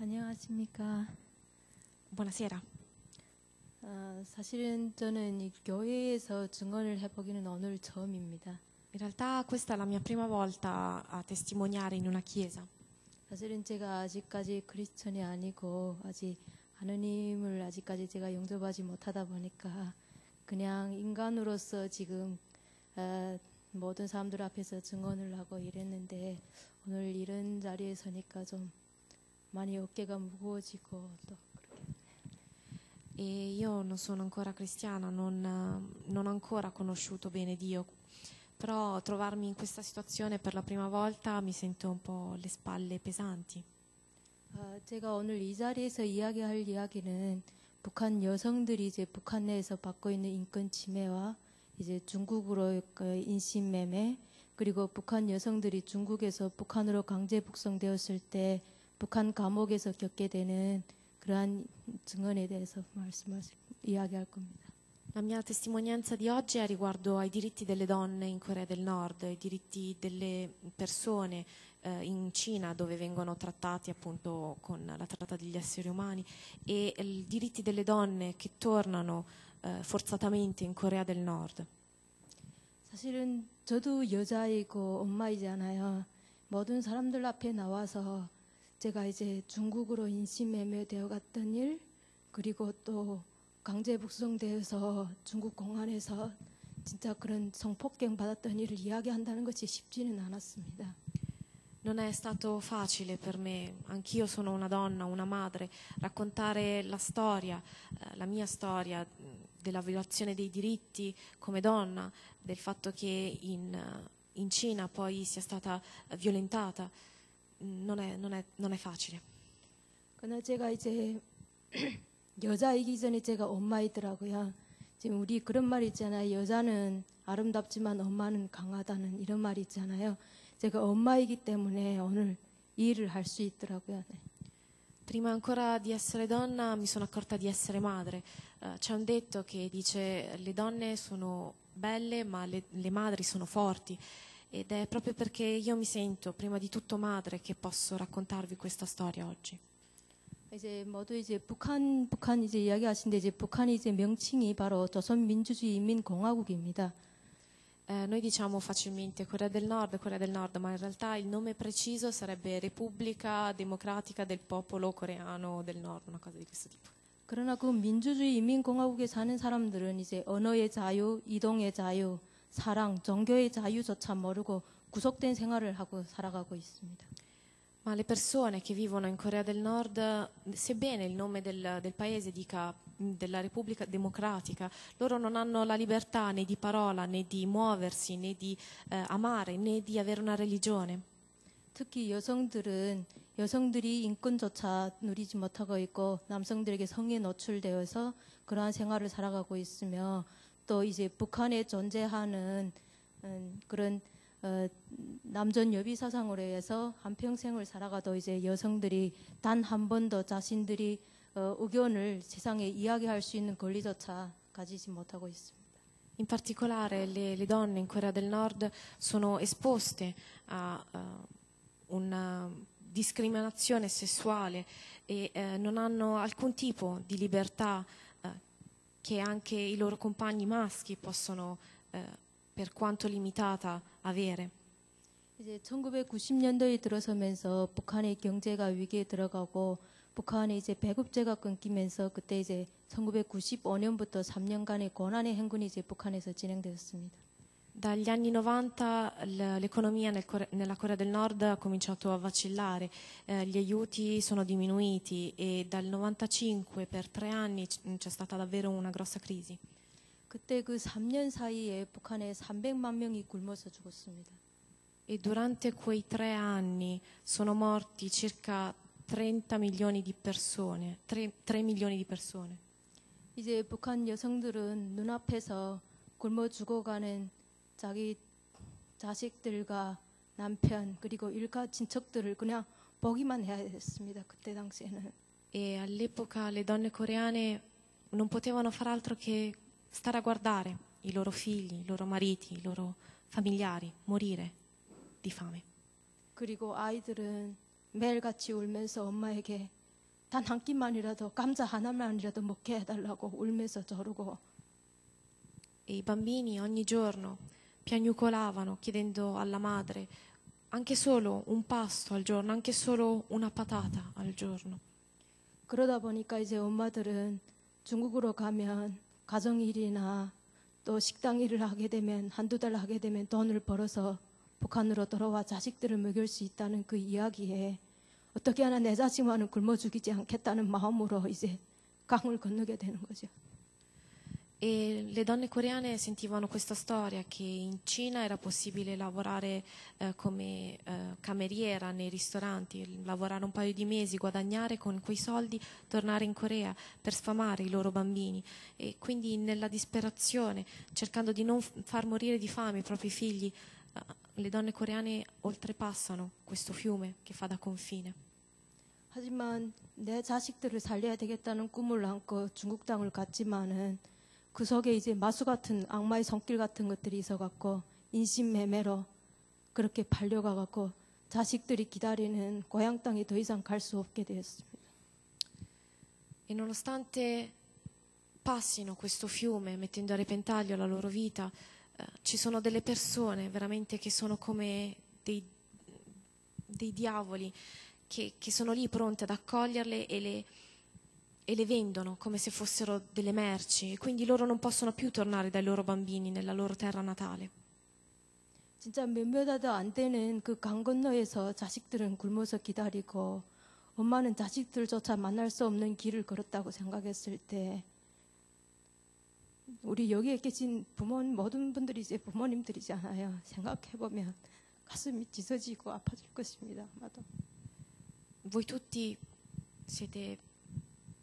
안녕하십니까. Buonasera. 사실은 저는 이 교회에서 증언을 해보기는 오늘 처음입니다. In realtà questa è la mia prima volta a testimoniare in una chiesa. 사실은 제가 아직까지 크리스천이 아니고 아직 하느님을 아직까지 제가 영접하지 못하다 보니까 그냥 인간으로서 지금 모든 사람들 앞에서 증언을 하고 이랬는데 오늘 이런 자리에 서니까 좀 많이 어깨가 무거워지고 또 E io non sono ancora cristiana, non ho ancora conosciuto bene Dio, però trovarmi in questa situazione per la prima volta mi sento un po' le spalle pesanti. 제가 오늘 이 자리에서 이야기할 이야기는 북한 여성들이 이제 북한 내에서 받고 있는 인권 침해와 이제 중국으로 인신매매 그리고 북한 여성들이 중국에서 북한으로 강제 북송되었을 때 북한 감옥에서 겪게 되는 그러한 증언에 대해서 이야기할 겁니다. La mia testimonianza di oggi è riguardo ai diritti delle donne in Corea del Nord, ai diritti delle persone in Cina dove vengono trattati appunto con la tratta degli esseri umani e i diritti delle donne che tornano forzatamente in Corea del Nord. 사실은 저도 여자이고 엄마이잖아요. 모든 사람들 앞에 나와서 제가 이제 중국으로 인신매매되어 갔던 일 그리고 또 강제 북송되어서 중국 공안에서 진짜 그런 성폭행 받았던 일을 이야기한다는 것이 쉽지는 않았습니다. Non è stato facile per me, anch'io sono una donna, una madre, raccontare la storia, la mia storia della violazione dei diritti come donna, del fatto che in Cina poi sia stata violentata. Non è facile. 그러나 제가 이제 여자이기 전에 제가 엄마이더라고요. 지금 우리 그런 말 있잖아요. 여자는 아름답지만 엄마는 강하다는 이런 말이 있잖아요. 제가 엄마이기 때문에 오늘 이 일을 할 수 있더라고요. 네. Prima ancora di essere donna mi sono accorta di essere madre. C'è un detto che dice le donne sono belle ma le madri sono forti. Ed è proprio perché io mi sento prima di tutto madre che posso raccontarvi questa storia oggi. 이제 모두 이제 북한 이제 이야기하신데 이제 북한이 이제 명칭이 바로 조선민주주의인민공화국입니다. Noi diciamo facilmente Corea del Nord, ma in realtà il nome preciso sarebbe Repubblica Democratica del Popolo Coreano del Nord, una cosa di questo tipo. 그러나 그 민주주의 인민공화국에 사는 사람들은 이제 언어의 자유, 이동의 자유, 사랑, 종교의 자유조차 모르고 구속된 생활을 하고 살아가고 있습니다. Ma le persone che vivono in Corea del Nord, sebbene il nome del paese dica della Repubblica Democratica, loro non hanno la libertà né di parola, né di muoversi, né di amare, né di avere una religione. 특히 여성들이 인권조차 누리지 못하고 있고 남성들에게 성에 노출되어서 그러한 생활을 살아가고 있으며 또 이제 북한에 존재하는 그런 남전 여비 사상으로 해서 한평생을 살아가도 이제 여성들이 단 한 번도 자신들이 의견을 세상에 이야기할 수 있는 권리조차 가지지 못하고 있습니다. In particolare le donne in Corea del Nord sono esposte a una discriminazione sessuale e non hanno alcun tipo di libertà che anche i loro compagni maschi possono, per quanto limitata, avere. 이제 1990년도에 들어서면서 북한의 경제가 위기에 들어가고 북한의 이제 배급제가 끊기면서 그때 이제 1995년부터 3년간의 고난의 행군이 이제 북한에서 진행되었습니다. Dagli anni 90 l'economia nella Corea del Nord ha cominciato a vacillare, gli aiuti sono diminuiti e dal 95 per 3 anni c'è stata davvero una grossa crisi. 그때 그 3년 사이에 북한에 300만 명이 굶어서 죽었습니다. E durante quei 3 anni sono morti circa 30 milioni di persone, 3 milioni di persone. 이제 북한 여성들은 눈앞에서 굶어 죽어가는 자기 자식들과 남편 그리고 일가 친척들을 그냥 보기만 해야 됐습니다. 그때 당시에는. E all'epoca le donne coreane non potevano far altro che stare a guardare i loro figli, i loro mariti, i loro familiari morire di fame. 그리고 아이들은 매일같이 울면서 엄마에게 단 한 끼만이라도 감자 하나만이라도 먹게 해달라고 울면서 조르고 E i bambini ogni giorno piagnucolavano chiedendo alla madre anche solo un pasto al giorno, anche solo una patata al giorno. 그러다 보니까 이제 엄마들은 중국으로 가면 가정일이나 또 식당 일을 하게 되면 한두 달 하게 되면 돈을 벌어서 북한으로 돌아와 자식들을 먹일 수 있다는 그 이야기에 어떻게 하나 내 자식만은 굶어 죽이지 않겠다는 마음으로 이제 강을 건너게 되는 거죠. E le donne coreane sentivano questa storia che in Cina era possibile lavorare come cameriera nei ristoranti, lavorare un paio di mesi, guadagnare con quei soldi, tornare in Corea per sfamare i loro bambini e quindi nella disperazione, cercando di non far morire di fame i propri figli, le donne coreane oltrepassano questo fiume che fa da confine. 하지만 내 자식들을 살려야 되겠다는 꿈을 안고 중국 땅을 갔지만은 그 속에 이제 마수 같은 악마의 손길 같은 것들이 있어갖고 인신매매로 그렇게 팔려가갖고 자식들이 기다리는 고향 땅에 더 이상 갈 수 없게 되었습니다. E nonostante passino questo fiume mettendo a repentaglio la loro vita, ci sono delle persone veramente che sono come dei diavoli che sono lì pronte ad accoglierle e le vendono come se fossero delle merci e quindi loro non possono più tornare dai loro bambini nella loro terra natale. 진짜 몇몇 해도 안 되는 그 강 건너에서 자식들은 굶어서 기다리고 엄마는 자식들조차 만날 수 없는 길을 걸었다고 생각했을 때 우리 여기에 계신 모든 분들이 이제 부모님들이잖아요. 생각해보면 가슴이 찢어지고 아파질 것입니다. 아마도. Voi tutti siete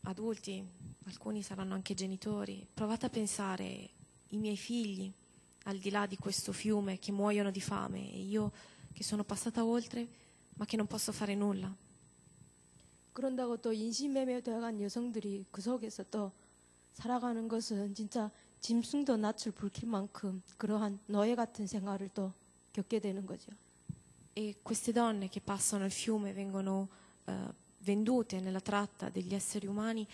adulti, alcuni saranno anche genitori, provate a pensare i miei figli al di là di questo fiume che muoiono di fame e io che sono passata oltre ma che non posso fare nulla. 그런다고 또 인신매매 되어간 여성들이 그 속에서 또 살아가는 것은 진짜 짐승도 낯을 붉힐 만큼 그러한 노예 같은 생활을 또 겪게 되는 거죠. E queste donne che passano il fiume vengono vendute nella tratta degli esseri umani,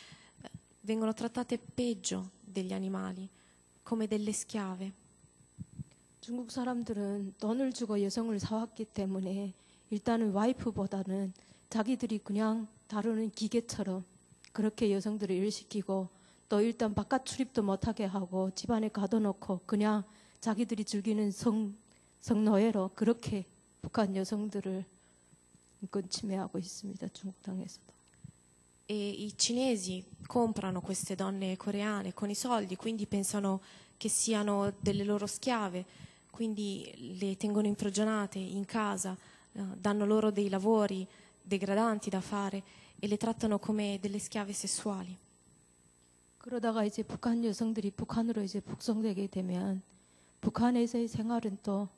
vengono trattate peggio degli animali, come delle schiave. 중국 사람들은 돈을 주고 여성을 사왔기 때문에 일단은 와이프보다는 자기들이 그냥 다루는 기계처럼 그렇게 여성들을 일시키고 또 일단 바깥 출입도 못하게 하고 집안에 가둬놓고 그냥 자기들이 즐기는 성노예로 그렇게 북한 여성들을 인권 침해하고 있습니다. 중국 땅에서도. E i cinesi comprano queste donne coreane con i soldi, quindi pensano che siano delle loro schiave, quindi le tengono imprigionate in casa, danno loro dei lavori degradanti da fare e le trattano come delle schiave sessuali. 그러다가 이제 북한 여성들이 북한으로 이제 북송되게 되면 북한에서의 생활은 또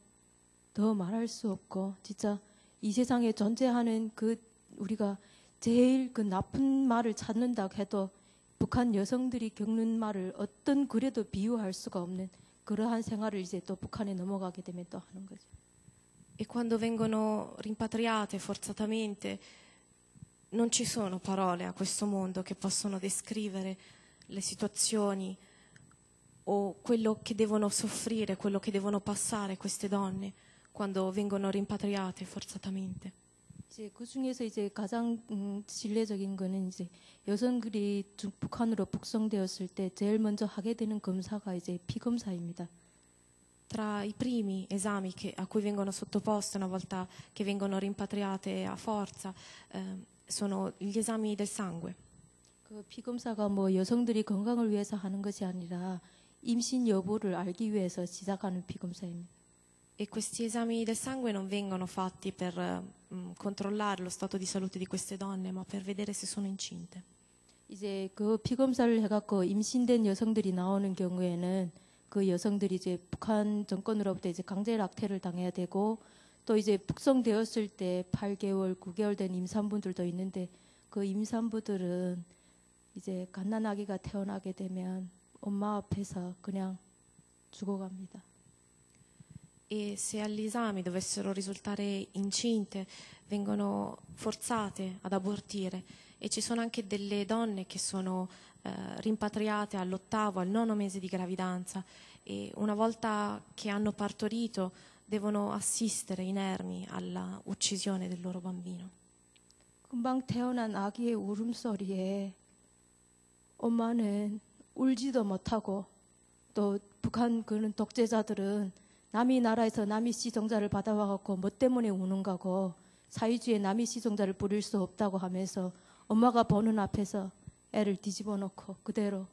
더 말할 수 없고 진짜 이 세상에 존재하는 그 우리가 제일 그 나쁜 말을 찾는다고 해도 북한 여성들이 겪는 말을 어떤 그래도 비유할 수가 없는 그러한 생활을 이제 또 북한에 넘어가게 되면 또 하는 거죠. E quando vengono rimpatriate forzatamente non ci sono parole a questo mondo che possono descrivere le situazioni o quello che devono soffrire, quello che devono passare queste donne quando vengono rimpatriate forzatamente. 이제 그 중에서 이제 가장 신뢰적인 거는 이제 여성들이 북한으로 북송되었을 때 제일 먼저 하게 되는 검사가 이제 피검사입니다. Tra i primi esami a cui vengono sottoposte una volta che vengono rimpatriate a forza sono gli esami del sangue. 그 피검사가 뭐 여성들이 건강을 위해서 하는 것이 아니라 임신 여부를 알기 위해서 시작하는 피검사입니다. E questi esami del sangue non vengono fatti per controllare lo stato di salute di queste donne, ma per vedere se sono incinte. 이제 그 피검사를 해갖고 임신된 여성들이 나오는 경우에는 그 여성들이 이제 북한 정권으로부터 이제 강제 낙태를 당해야 되고 또 이제 북송되었을 때 8개월, 9개월 된 임산부들도 있는데 그 임산부들은 이제 갓난아기가 태어나게 되면 엄마 앞에서 그냥 죽어갑니다. E se agli esami dovessero risultare incinte, vengono forzate ad abortire e ci sono anche delle donne che sono rimpatriate all'8º, al 9º mese di gravidanza e una volta che hanno partorito devono assistere inermi alla uccisione del loro bambino. 금방 태어난 아기의 울음소리에 엄마는 울지도 못하고 또 북한 그런 독재자들은 남이 나라에서 남이 시종자를 받아와갖고 뭐 때문에 우는 거고 사회주의에 남이 시종자를 부릴 수 없다고 하면서 엄마가 보는 앞에서 애를 뒤집어 놓고 그대로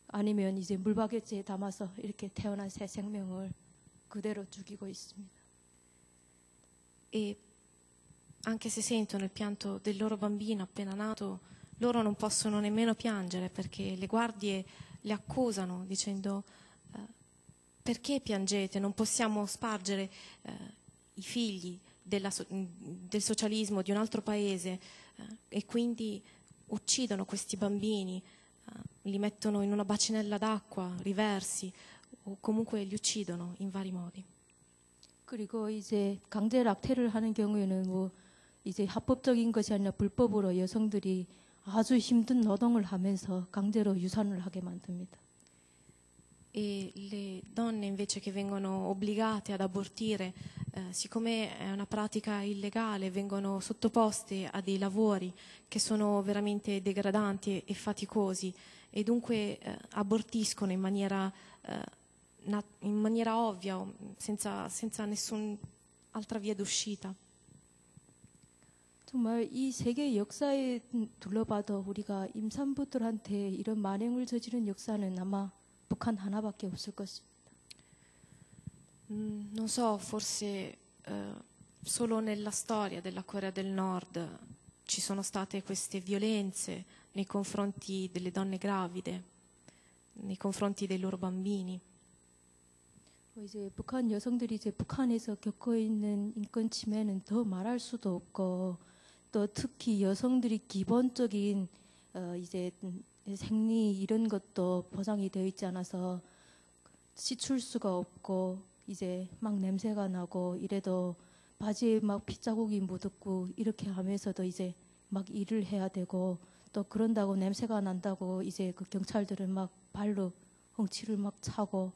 아니면 이제 물바게지에 담아서 이렇게 태어난 새 생명을 그대로 죽이고 있습니다. E anche se sentono il pianto del loro bambino appena nato, loro non possono nemmeno piangere perché le guardie le accusano dicendo perché piangete? Non possiamo spargere i figli del socialismo di un altro paese e quindi uccidono questi bambini, li mettono in una bacinella d'acqua, riversi o comunque li uccidono in vari modi. 그리고 이제 강제 낙태를 하는 경우에는 뭐 이제 합법적인 것이 아니라 불법으로 여성들이 아주 힘든 노동을 하면서 강제로 유산을 하게 만듭니다. E le donne invece che vengono obbligate ad abortire, siccome è una pratica illegale, vengono sottoposte a dei lavori che sono veramente degradanti e faticosi e dunque abortiscono in maniera ovvia, senza nessun altra via d'uscita. 정말 이 세계 역사에 둘러봐도 우리가 임산부들한테 이런 만행을 저지른 역사는 아마 북한 하나밖에 없을 것입니다. Non so, forse solo nella storia della Corea del Nord ci sono state queste violenze nei confronti delle donne gravide, nei confronti dei loro bambini. 이제 북한 여성들이 이제 북한에서 겪고 있는 인권 침해는 더 말할 수도 없고 또 특히 여성들이 기본적인 이제 생리 이런 것도 보장이 되어 있지 않아서 씻을 수가 없고 이제 막 냄새가 나고 이래도 바지에 막 핏자국이 묻었고 이렇게 하면서도 이제 막 일을 해야 되고 또 그런다고 냄새가 난다고 이제 그 경찰들은 막 발로 엉치를 막 차고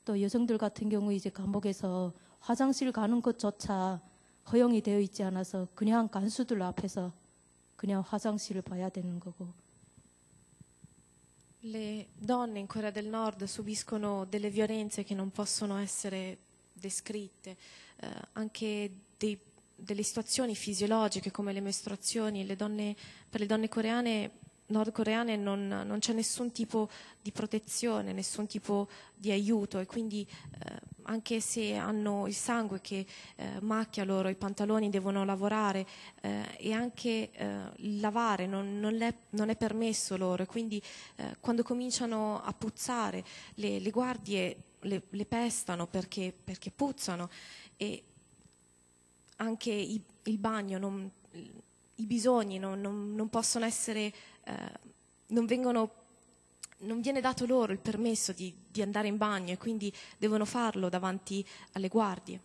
또 여성들 같은 경우 이제 감옥에서 화장실 가는 것조차 허용이 되어 있지 않아서 그냥 간수들 앞에서 그냥 화장실을 봐야 되는 거고 Le donne in Corea del Nord subiscono delle violenze che non possono essere descritte, anche delle situazioni fisiologiche come le mestruazioni. Per le donne nordcoreane non c'è nessun tipo di protezione, nessun tipo di aiuto, e quindi anche se hanno il sangue che macchia loro i pantaloni, devono lavorare, e anche lavare non è permesso loro, e quindi quando cominciano a puzzare le guardie le pestano perché puzzano, e anche il bagno, i bisogni non possono essere, non viene dato loro il permesso di andare in bagno, e quindi devono farlo davanti alle guardie.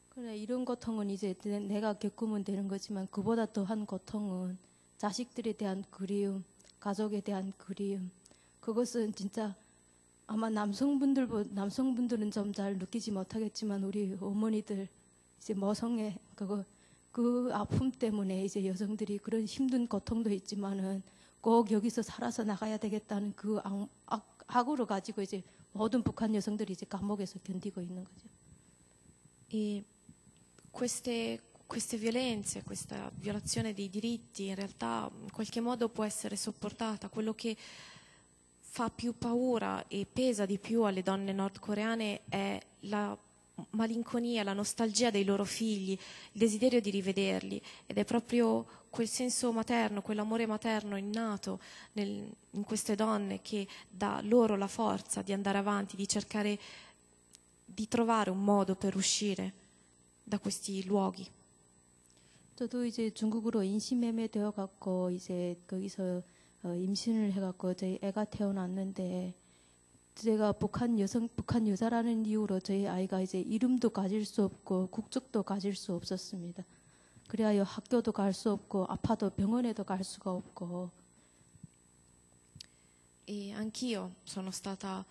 그래, 이런 고통은 이제 내가 겪으면 되는 거지만 그보다 더한 고통은 자식들에 대한 그리움, 가족에 대한 그리움. 그것은 진짜 아마 남성분들은 좀 잘 느끼지 못하겠지만 우리 어머니들 이제 모성애 그 아픔 때문에 이제 여성들이 그런 힘든 고통도 있지만은 꼭 여기서 살아서 나가야 되겠다는 그 악으로 가지고 이제 모든 북한 여성들이 이제 감옥에서 견디고 있는 거죠. E queste violenze, questa violazione dei diritti in realtà in qualche modo può essere sopportata. Quello che fa più paura e pesa di più alle donne nordcoreane è la malinconia, la nostalgia dei loro figli, il desiderio di rivederli, ed è proprio quel senso materno, quell'amore materno innato in queste donne che dà loro la forza di andare avanti, di cercare di trovare un modo per uscire da questi luoghi. 저도 이제 중국으로 인신매매 되어 갖고 이제 거기서 임신을 해갖고 저희 애가 태어났는데, 제가 북한 여자라는 이유로 저희 아이가 이제 이름도 가질 수 없고 국적도 가질 수 없었습니다. 그래야 학교도 갈 수 없고 아파도 병원에도 갈 수가 없고. E anch'io sono stata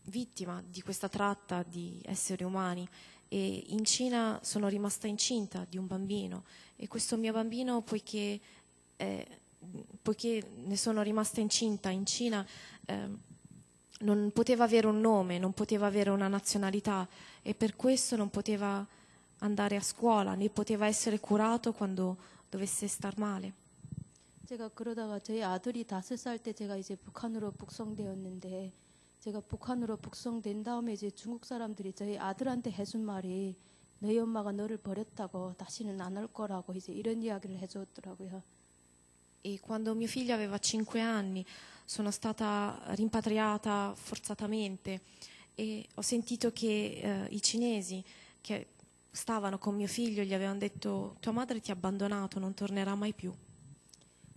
vittima di questa tratta di esseri umani, e in Cina sono rimasta incinta di un bambino, e questo mio bambino, poiché ne sono rimasta incinta in Cina, non poteva avere un nome, non poteva avere una nazionalità, e per questo non poteva andare a scuola, né poteva essere curato quando dovesse star male. 제가 그러다가 저희 아들이 5살 때 제가 이제 북한으로 북송되었는데, 제가 북한으로 북송된 다음에 이제 중국 사람들이 저희 아들한테 해준 말이 너희 엄마가 너를 버렸다고 다시는 안 올 거라고 이제 이런 이야기를 해줬더라고요. E quando mio figlio aveva 5 anni sono stata rimpatriata forzatamente, e ho sentito che i cinesi che stavano con mio figlio gli avevano detto: tua madre ti ha abbandonato, non tornerà mai più.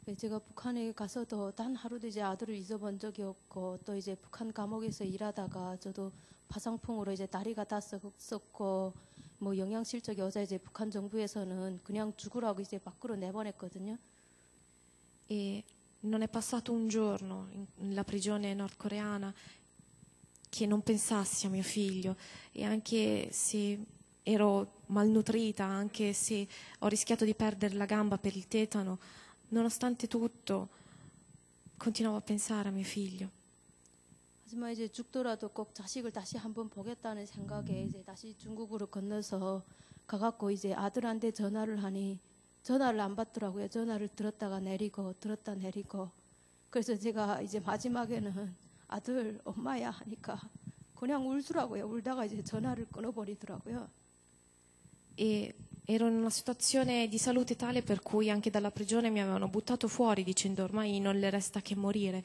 제가 북한에 가서도 단 하루도 이제 아들을 잊어본 적이 없고, 또 이제 북한 감옥에서 일하다가 저도 파상풍으로 이제 다리가 다 썩었고, 뭐 영양실적이 어제 이제 북한 정부에서는 그냥 죽으라고 이제 밖으로 내보냈거든요. E non è passato un giorno nella prigione nordcoreana che non pensassi a mio figlio, e anche se ero malnutrita, anche se ho rischiato di perdere la gamba per il tetano, nonostante tutto continuavo a pensare a mio figlio. 하지만 이제 죽더라도 꼭 자식을 다시 한번 보겠다는 생각에 이제 다시 중국으로 건너서 가갖고 이제 아들한테 전화를 하니 전화를 안 받더라고요. 전화를 들었다가 내리고 들었다 내리고. 그래서 제가 이제 마지막에는 아들 엄마야 하니까 그냥 울더라고요. 울다가 이제 전화를 끊어버리더라고요. E ero in una situazione di salute tale per cui anche dalla prigione mi avevano buttato fuori dicendo ormai non le resta che morire,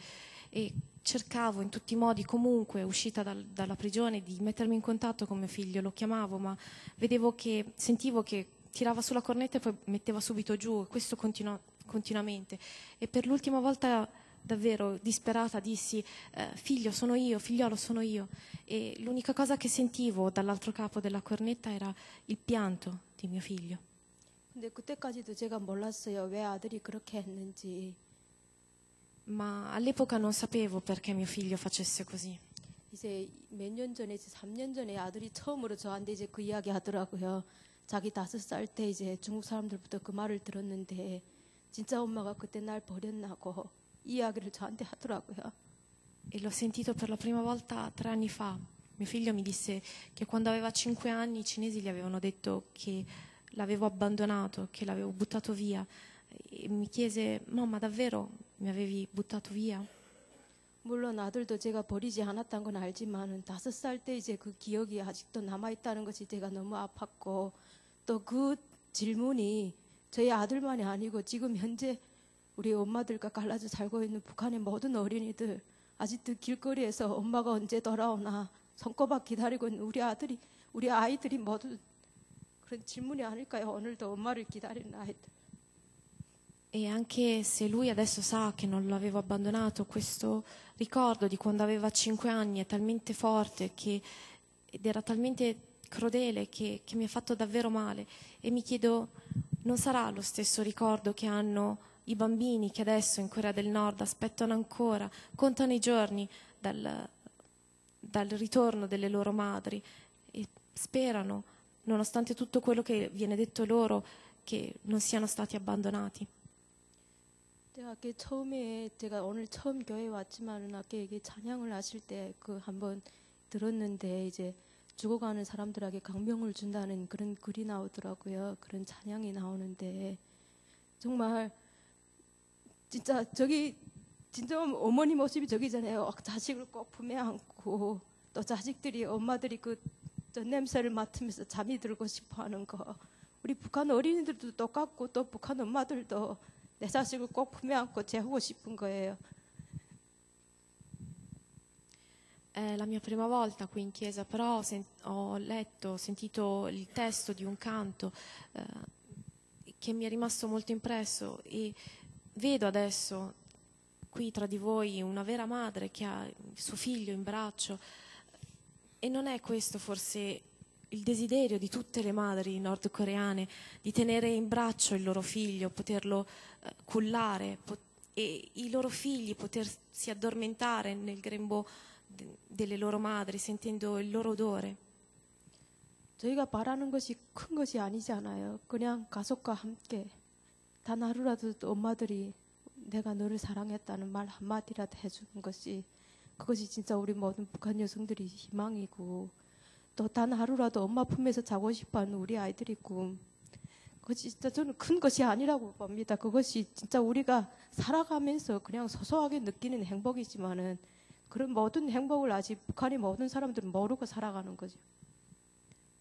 e cercavo in tutti i modi, comunque uscita dalla prigione, di mettermi in contatto con mio figlio. Lo chiamavo, ma sentivo che tirava sulla cornetta e poi metteva subito giù, e questo continuamente. E per l'ultima volta davvero disperata dissi: figlio sono io, figliolo sono io. E l'unica cosa che sentivo dall'altro capo della cornetta era il pianto di mio figlio. 근데 그때까지도 제가 몰랐어요. 왜 아들이 그렇게 했는지. Ma all'epoca non sapevo perché mio figlio facesse così. 이제 몇 년 전에, 이제 3년 전에 아들이 처음으로 저한테 이제 그 이야기 하더라고요. 자기 5살 때 이제 중국 사람들부터 그 말을 들었는데 진짜 엄마가 그때 날 버렸나고 이야기를 저한테 하더라고요. E l'ho sentito per la prima volta 3 anni fa. Mio figlio mi disse che quando aveva 5 anni i cinesi gli avevano detto che l'avevo abbandonato, che l'avevo buttato via. E mi chiese, mamma, davvero mi avevi buttato via? 물론 아들도 제가 버리지 않았다는 건 알지만은 5살 때 이제 그 기억이 아직도 남아있다는 것이 제가 너무 아팠고 또 그 질문이 저희 아들만이 아니고 지금 현재 우리 엄마들과 갈라져 살고 있는 북한의 모든 어린이들 아직도 길거리에서 엄마가 언제 돌아오나 손꼽아 기다리고 있는 우리 아이들이 모두 그런 질문이 아닐까요? 오늘도 엄마를 기다리는 아이들. E anche se lui adesso sa che non l'avevo abbandonato, questo ricordo di quando aveva 5 anni è talmente forte ed era talmente crudele che mi ha fatto davvero male. E mi chiedo, non sarà lo stesso ricordo che hanno i bambini che adesso in Corea del Nord aspettano ancora, contano i giorni dal ritorno delle loro madri e sperano, nonostante tutto quello che viene detto loro, che non siano stati abbandonati. 아까 처음에 제가 오늘 처음 교회 왔지만은 아까 이게 찬양을 하실 때 그 한번 들었는데 이제 죽어가는 사람들에게 강명을 준다는 그런 글이 나오더라고요. 그런 찬양이 나오는데 정말 진짜 진짜 어머니 모습이 저기잖아요. 자식을 꼭 품에 안고 또 자식들이 엄마들이 그 냄새를 맡으면서 잠이 들고 싶어하는 거. 우리 북한 어린이들도 똑같고 또 북한 엄마들도 내 자식을 꼭 품에 안고 재우고 싶은 거예요. È la mia prima volta qui in chiesa, però ho sentito il testo di un canto che mi è rimasto molto impresso e vedo adesso qui tra di voi una vera madre che ha il suo figlio in braccio e non è questo forse il desiderio di tutte le madri nordcoreane di tenere in braccio il loro figlio, poterlo cullare e i loro figli potersi addormentare nel grembo delle loro madri sentendo il loro odore. 저희가 바라는 것이 큰 것이 아니잖아요. 그냥 가족과 함께 단 하루라도 엄마들이 내가 너를 사랑했다는 말 한마디라도 해주는 것이 그것이 진짜 우리 모든 북한 여성들이 희망이고 또 단 하루라도 엄마 품에서 자고 싶어하는 우리 아이들이 꿈. 그것이 진짜 저는 큰 것이 아니라고 봅니다. 그것이 진짜 우리가 살아가면서 그냥 소소하게 느끼는 행복이지만은 그런 모든 행복을 아직 북한의 모든 사람들은 모르고 살아가는 거죠.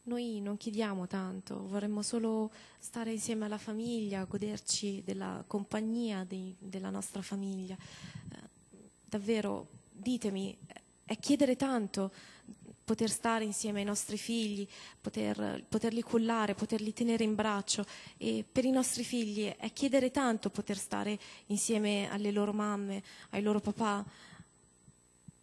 Noi non chiediamo tanto, vorremmo solo stare insieme alla famiglia, goderci della compagnia della nostra famiglia. Davvero, ditemi, è chiedere tanto poter stare insieme ai nostri figli, poterli cullare, poterli tenere in braccio e per i nostri figli è chiedere tanto poter stare insieme alle loro mamme, ai loro papà.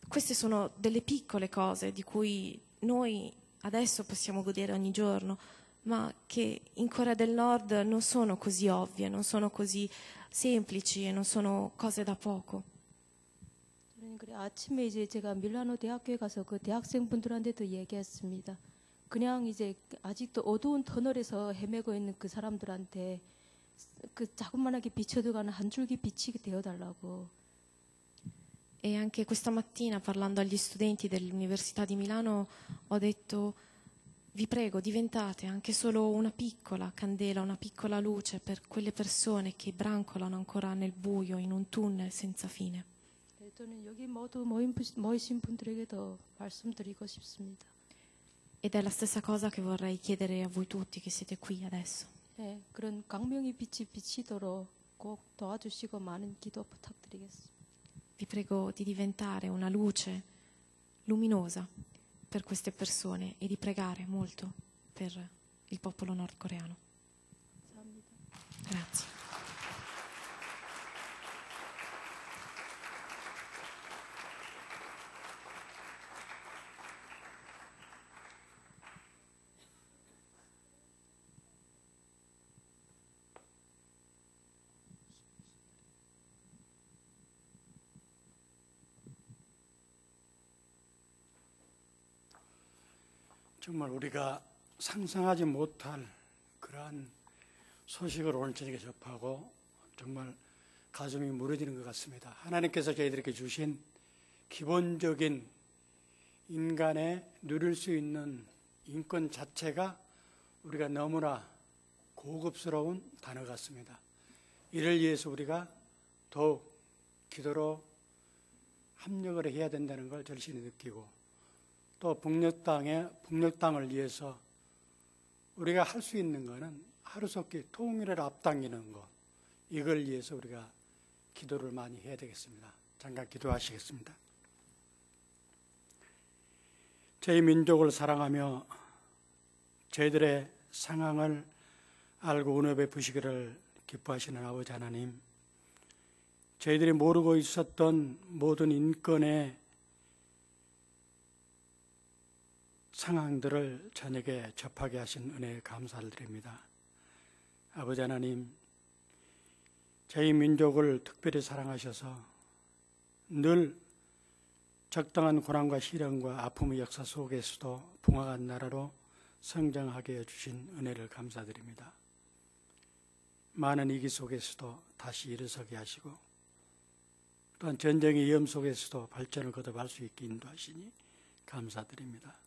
Queste sono delle piccole cose di cui noi adesso possiamo godere ogni giorno, ma che in Corea del Nord non sono così ovvie, non sono così semplici e non sono cose da poco. 그래 아침에 이제 제가 밀라노 대학교에 가서 그 대학생분들한테도 얘기했습니다. 그냥 이제 아직도 어두운 터널에서 헤매고 있는 그 사람들한테 그 자그만하게 비춰들어가는 한 줄기 빛이 되어달라고. E anche questa mattina parlando agli studenti dell'Università di Milano ho detto vi prego diventate anche solo una piccola candela, una piccola luce per quelle persone che brancolano ancora nel buio in un tunnel senza fine. 저는 여기 모두 모이신 분들에게도 말씀드리고 싶습니다. Ed è la stessa cosa che vorrei chiedere a voi tutti che siete qui adesso. 네, 그런 강명의 빛이 비치도록 꼭 도와주시고 많은 기도 부탁드리겠습니다. Vi prego di diventare una luce luminosa per queste persone e di pregare molto per il popolo nordcoreano. 감사합니다. Grazie. 정말 우리가 상상하지 못할 그러한 소식을 오늘 저녁에 접하고 정말 가슴이 무너지는 것 같습니다. 하나님께서 저희들에게 주신 기본적인 인간의 누릴 수 있는 인권 자체가 우리가 너무나 고급스러운 단어 같습니다. 이를 위해서 우리가 더욱 기도로 합력을 해야 된다는 걸 절실히 느끼고, 또 북녘땅을 위해서 우리가 할 수 있는 것은 하루속히 통일을 앞당기는 것, 이걸 위해서 우리가 기도를 많이 해야 되겠습니다. 잠깐 기도하시겠습니다. 저희 민족을 사랑하며 저희들의 상황을 알고 은혜 베푸시기를 기뻐하시는 아버지 하나님, 저희들이 모르고 있었던 모든 인권의 상황들을 저녁에 접하게 하신 은혜에 감사를 드립니다. 아버지 하나님, 저희 민족을 특별히 사랑하셔서 늘 적당한 고난과 시련과 아픔의 역사 속에서도 풍성한 나라로 성장하게 해주신 은혜를 감사드립니다. 많은 위기 속에서도 다시 일어서게 하시고, 또한 전쟁의 위험 속에서도 발전을 거듭할 수 있게 인도하시니 감사드립니다.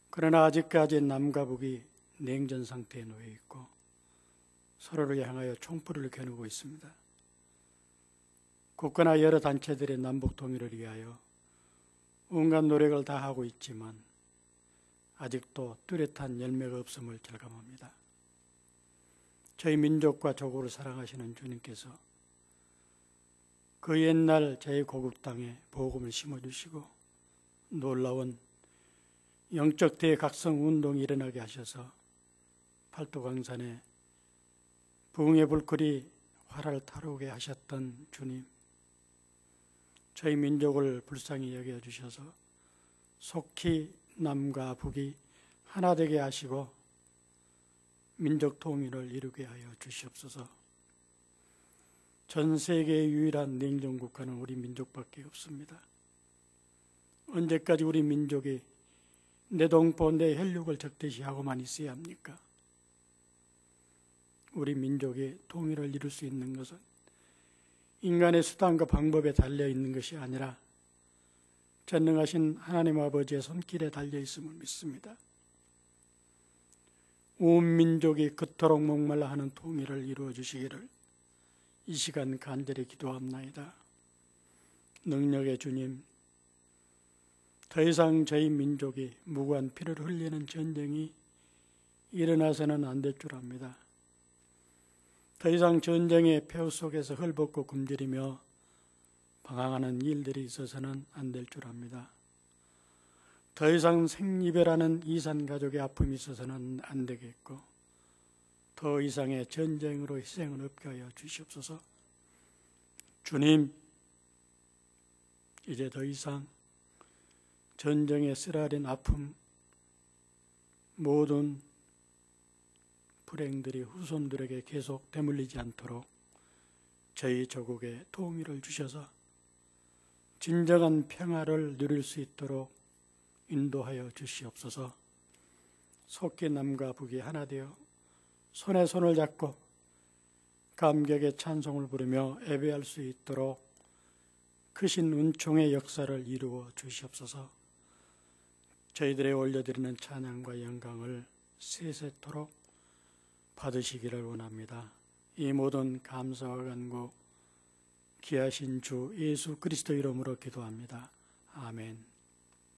그러나 아직까지 남과 북이 냉전 상태에 놓여 있고 서로를 향하여 총불을 겨누고 있습니다. 국가나 여러 단체들의 남북 통일을 위하여 온갖 노력을 다하고 있지만 아직도 뚜렷한 열매가 없음을 절감합니다. 저희 민족과 조국을 사랑하시는 주님께서 그 옛날 저희 고국 땅에 복음을 심어주시고 놀라운 영적 대각성 운동이 일어나게 하셔서 팔도강산에 부흥의 불길이 활활 타오르게 하셨던 주님, 저희 민족을 불쌍히 여겨주셔서 속히 남과 북이 하나 되게 하시고 민족 통일을 이루게 하여 주시옵소서. 전 세계의 유일한 냉전 국가는 우리 민족밖에 없습니다. 언제까지 우리 민족이 내 동포, 내 혈육을 적대시하고만 있어야 합니까? 우리 민족이 통일을 이룰 수 있는 것은 인간의 수단과 방법에 달려있는 것이 아니라 전능하신 하나님 아버지의 손길에 달려있음을 믿습니다. 온 민족이 그토록 목말라 하는 통일을 이루어 주시기를 이 시간 간절히 기도합나이다. 능력의 주님, 더 이상 저희 민족이 무고한 피를 흘리는 전쟁이 일어나서는 안 될 줄 압니다. 더 이상 전쟁의 폐허 속에서 헐벗고 굶주리며 방황하는 일들이 있어서는 안 될 줄 압니다. 더 이상 생이별하는 이산가족의 아픔이 있어서는 안 되겠고, 더 이상의 전쟁으로 희생을 없게 하여 주시옵소서. 주님, 이제 더 이상 전쟁의 쓰라린 아픔, 모든 불행들이 후손들에게 계속 되물리지 않도록 저희 조국에 통일을 주셔서 진정한 평화를 누릴 수 있도록 인도하여 주시옵소서. 속히 남과 북이 하나 되어 손에 손을 잡고 감격의 찬송을 부르며 예배할 수 있도록 크신 은총의 역사를 이루어 주시옵소서. 저희들의 올려드리는 찬양과 영광을 세세토록 받으시기를 원합니다. 이 모든 감사와 간구 귀하신 주 예수 그리스도 이름으로 기도합니다. 아멘.